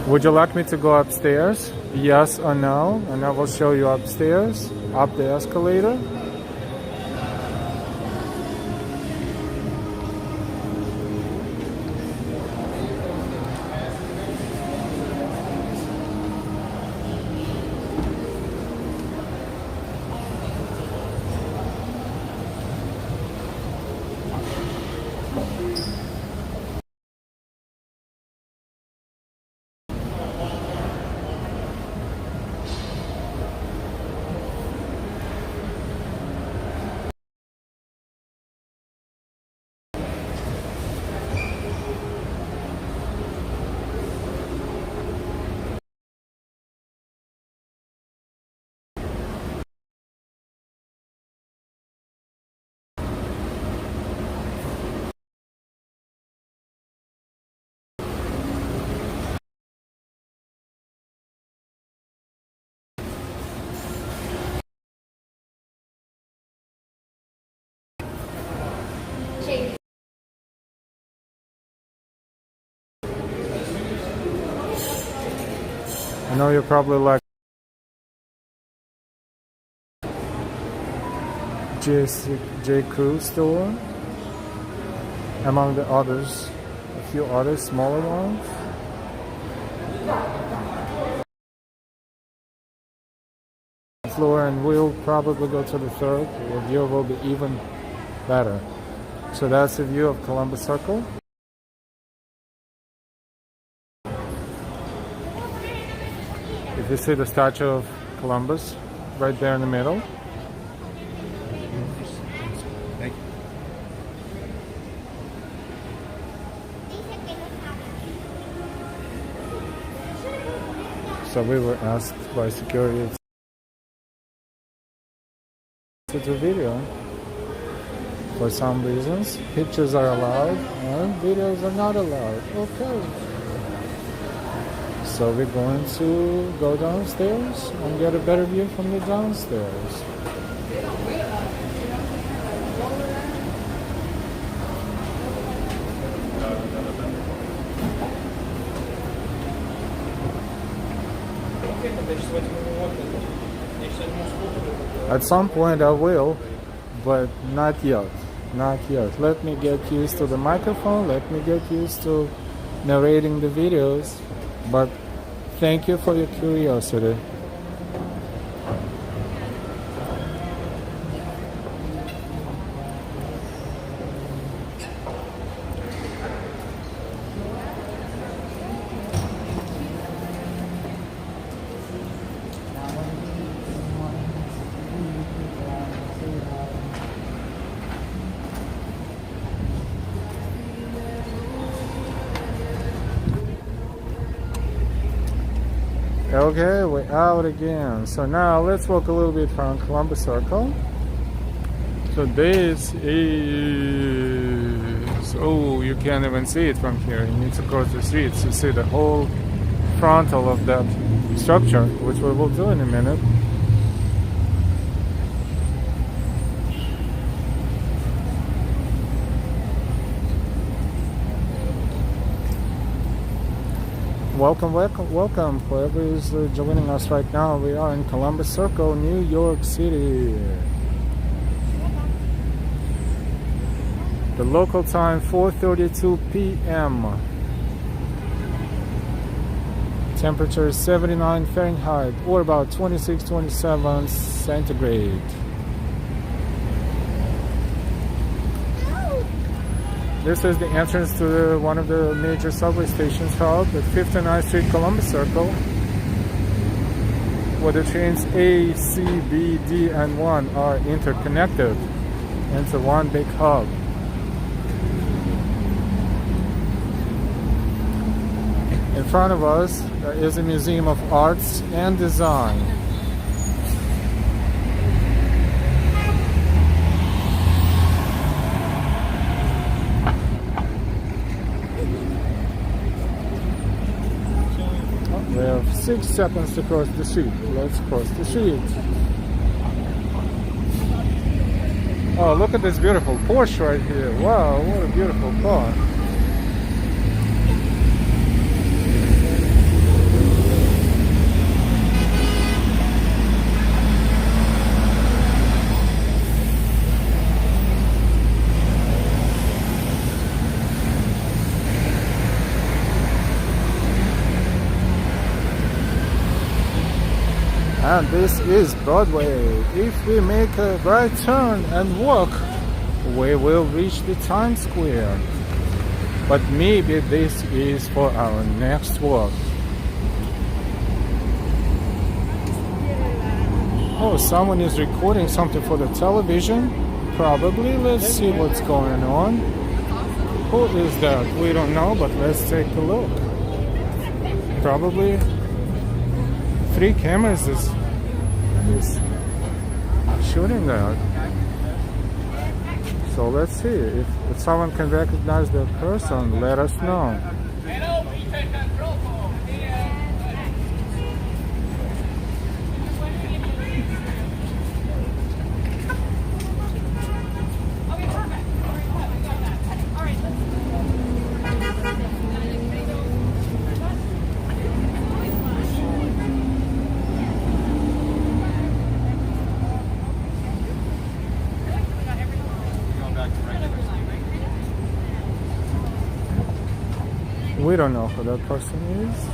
Would you like me to go upstairs? Yes or no? And I will show you upstairs, up the escalator. I know you probably like J. Crew store, among the others, a few other smaller ones. Floor, and we'll probably go to the third. The view will be even better. So that's the view of Columbus Circle. If you see the statue of Columbus right there in the middle. Thank you. So we were asked by security to do video. For some reasons, pictures are allowed and videos are not allowed. Okay. So we're going to go downstairs and get a better view from the downstairs. At some point I will, but not yet. Not yet. Let me get used to the microphone. Let me get used to narrating the videos. But thank you for your curiosity. Okay, we're out again. So now let's walk a little bit around Columbus Circle. So this is, oh, you can't even see it from here. You need to cross the street to see the whole frontal of that structure, which we will do in a minute. Welcome, welcome, welcome. Whoever is joining us right now, we are in Columbus Circle, New York City. The local time 4:32 p.m. Temperature is 79 Fahrenheit or about 26-27 centigrade. This is the entrance to one of the major subway stations held at 59th Street, Columbus Circle, where the trains A, C, B, D, and 1 are interconnected into one big hub. In front of us is a Museum of Arts and Design. We have 6 seconds to cross the street. Let's cross the street. Oh, look at this beautiful Porsche right here. Wow, what a beautiful car. And this is Broadway. If we make a right turn and walk, we will reach the Times Square. But maybe this is for our next walk. Oh, someone is recording something for the television. Probably. Let's see what's going on. Who is that? We don't know, but let's take a look. Probably 3 cameras is shooting that. So let's see if someone can recognize the person. Let us know. We don't know who that person is.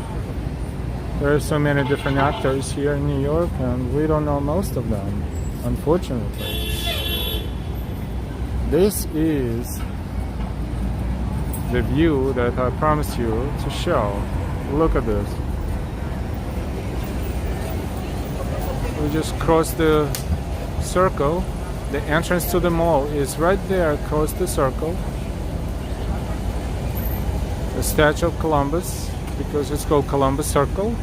There are so many different actors here in New York, and we don't know most of them, unfortunately. This is the view that I promised you to show. Look at this. We just crossed the circle. The entrance to the mall is right there across the circle. The Statue of Columbus, because it's called Columbus Circle.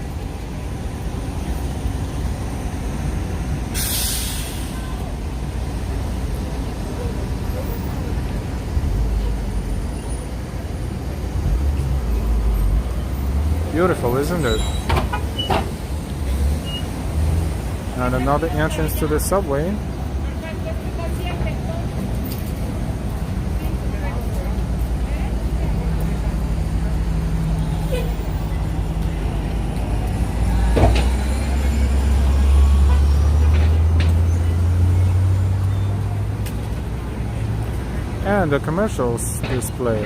Beautiful, isn't it? And another entrance to the subway. And the commercials display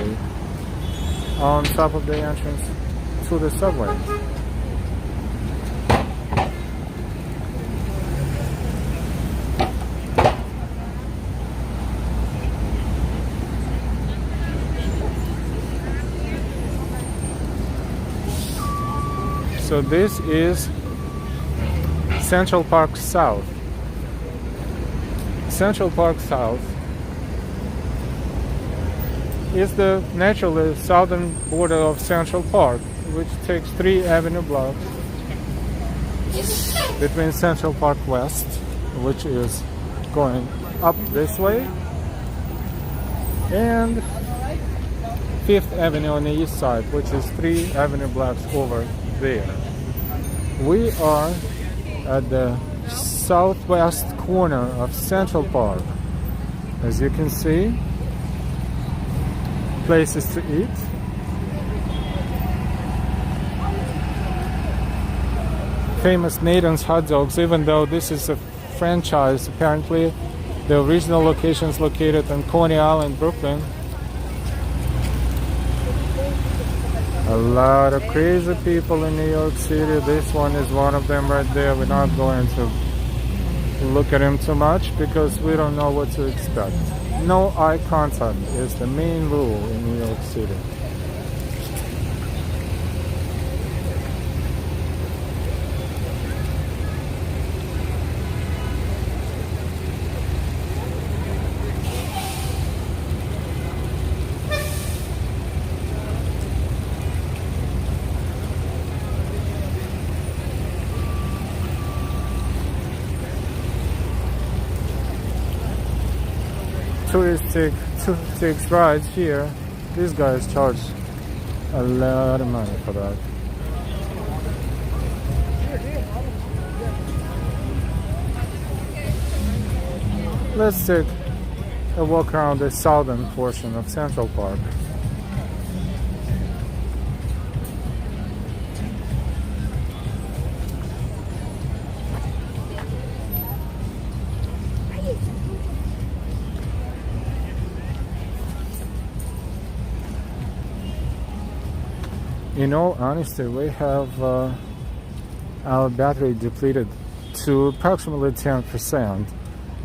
on top of the entrance to the subway. So this is Central Park South. Central Park South is the naturally southern border of Central Park, which takes 3 avenue blocks between Central Park West, which is going up this way, and 5th Avenue on the east side, which is 3 avenue blocks over there. We are at the southwest corner of Central Park. As you can see, places to eat. Famous Nathan's hot dogs, even though this is a franchise, apparently the original location is located in Coney Island, Brooklyn. A lot of crazy people in New York City. This one is one of them right there. We're not going to look at him too much because we don't know what to expect. No eye contact is the main rule in New York City. Tourists takes rides here. These guys charge a lot of money for that. Let's take a walk around the southern portion of Central Park. In all honesty, we have our battery depleted to approximately 10%.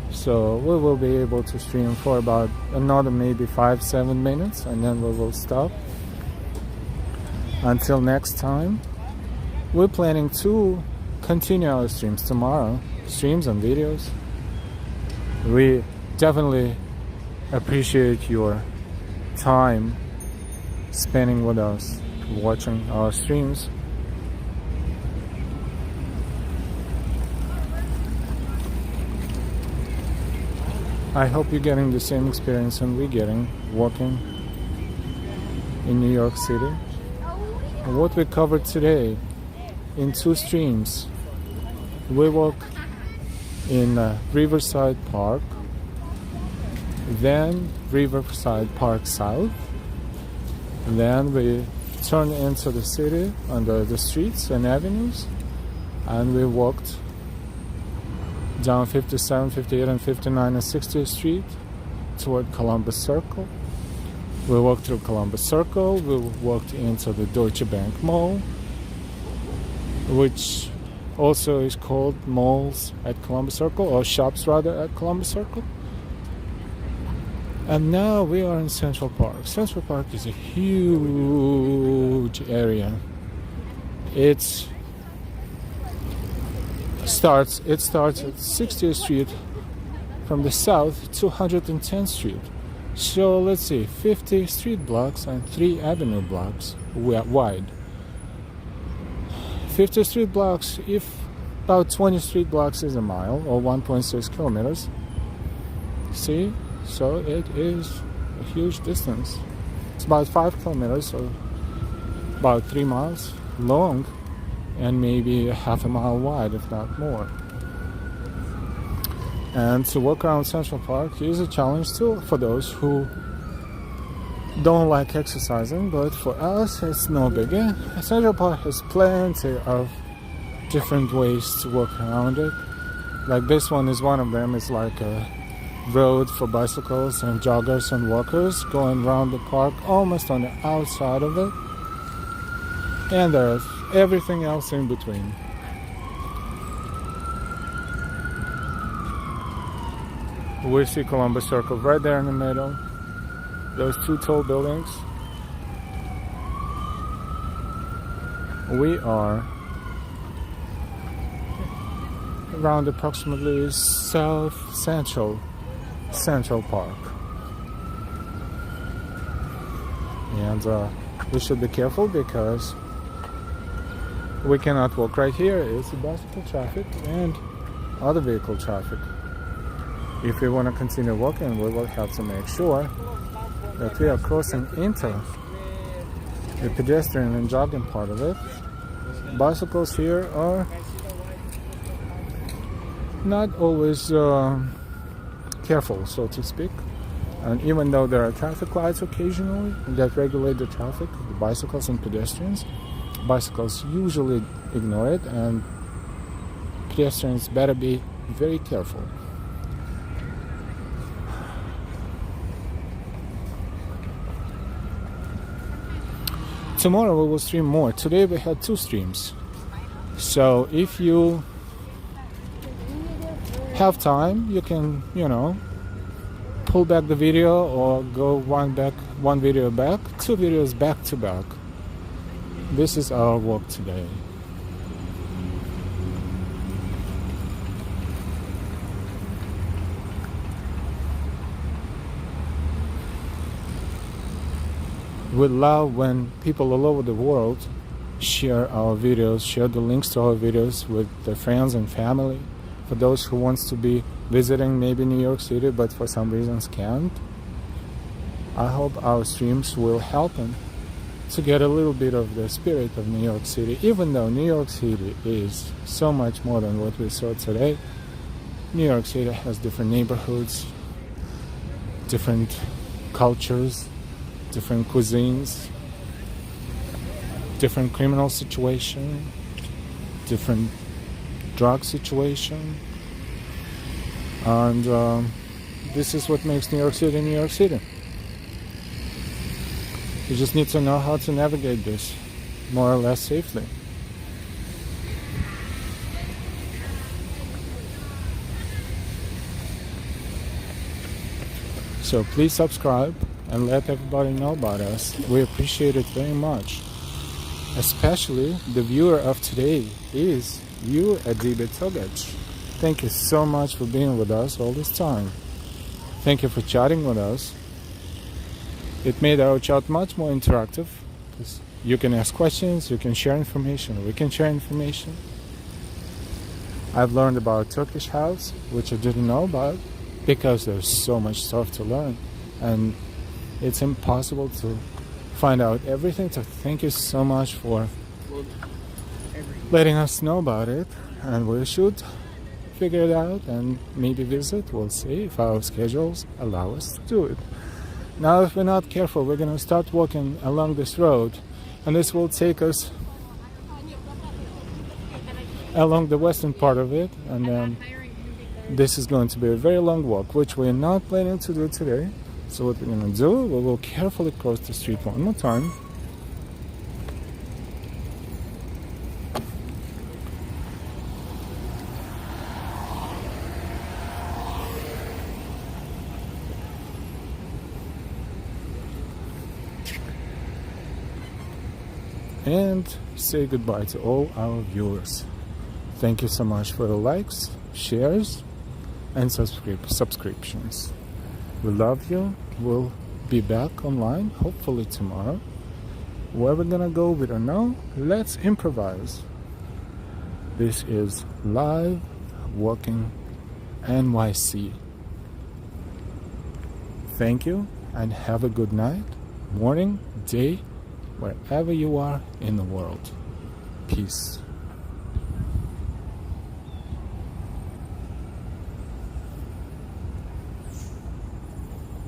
So we will be able to stream for about another maybe 5-7 minutes, and then we will stop. Until next time, we're planning to continue our streams tomorrow, streams and videos. We definitely appreciate your time spending with us, watching our streams. I hope you're getting the same experience and we're getting walking in New York City. And what we covered today in 2 streams, we walk in Riverside Park, then Riverside Park South, then we turn into the city under the streets and avenues, and we walked down 57, 58, and 59 and 60th Street toward Columbus Circle. We walked through Columbus Circle. We walked into the Deutsche Bank Mall, which also is called malls at Columbus Circle, or shops rather, at Columbus Circle. And now we are in Central Park. Central Park is a huge area. It starts at 60th Street from the south to 110th Street. So let's see, 50 street blocks and 3 avenue blocks wide. 50 street blocks, if about 20 street blocks is a mile, or 1.6 kilometers. See? So it is a huge distance. It's about 5 kilometers, or about 3 miles long, and maybe a half a mile wide, if not more. And to walk around Central Park is a challenge too for those who don't like exercising, but for us it's no biggie. Central Park has plenty of different ways to walk around it. Like this one is one of them. It's like a road for bicycles and joggers and walkers going around the park almost on the outside of it. And there's everything else in between. We see Columbus Circle right there in the middle. Those 2 tall buildings. We are around approximately South Central Park. And we should be careful because we cannot walk right here. It's bicycle traffic and other vehicle traffic. If we want to continue walking, we will have to make sure that we are crossing into the pedestrian and jogging part of it. Bicycles here are not always careful, so to speak. And even though there are traffic lights occasionally that regulate the traffic, the bicycles and pedestrians, bicycles usually ignore it, and pedestrians better be very careful. Tomorrow we will stream more. Today we had 2 streams. So if you have time, you can, pull back the video or go one video back, 2 videos back to back. This is our walk today. We love when people all over the world share our videos, share the links to our videos with their friends and family. For those who wants to be visiting maybe New York City but for some reasons can't, I hope our streams will help them to get a little bit of the spirit of New York City. Even though New York City is so much more than what we saw today, New York City has different neighborhoods, different cultures, different cuisines, different criminal situation, different drug situation, and this is what makes New York City New York City. You just need to know how to navigate this more or less safely. So please subscribe and let everybody know about us. We appreciate it very much. Especially the viewer of today is you, Adiba Togac. Thank you so much for being with us all this time. Thank you for chatting with us. It made our chat much more interactive. You can ask questions, you can share information, we can share information. I've learned about Turkish house, which I didn't know about, because there's so much stuff to learn. And it's impossible to find out everything, so thank you so much for letting us know about it, and we should figure it out and maybe visit. We'll see if our schedules allow us to do it. Now if we're not careful, we're going to start walking along this road, and this will take us along the western part of it, and then this is going to be a very long walk, which we're not planning to do today. So what we're gonna do, we will carefully cross the street one more time. And say goodbye to all our viewers. Thank you so much for your likes, shares, and subscriptions. We love you. We'll be back online hopefully tomorrow. Where we're gonna go, we don't know. Let's improvise. This is live Walking NYC. Thank you and have a good night, morning, day, wherever you are in the world. Peace.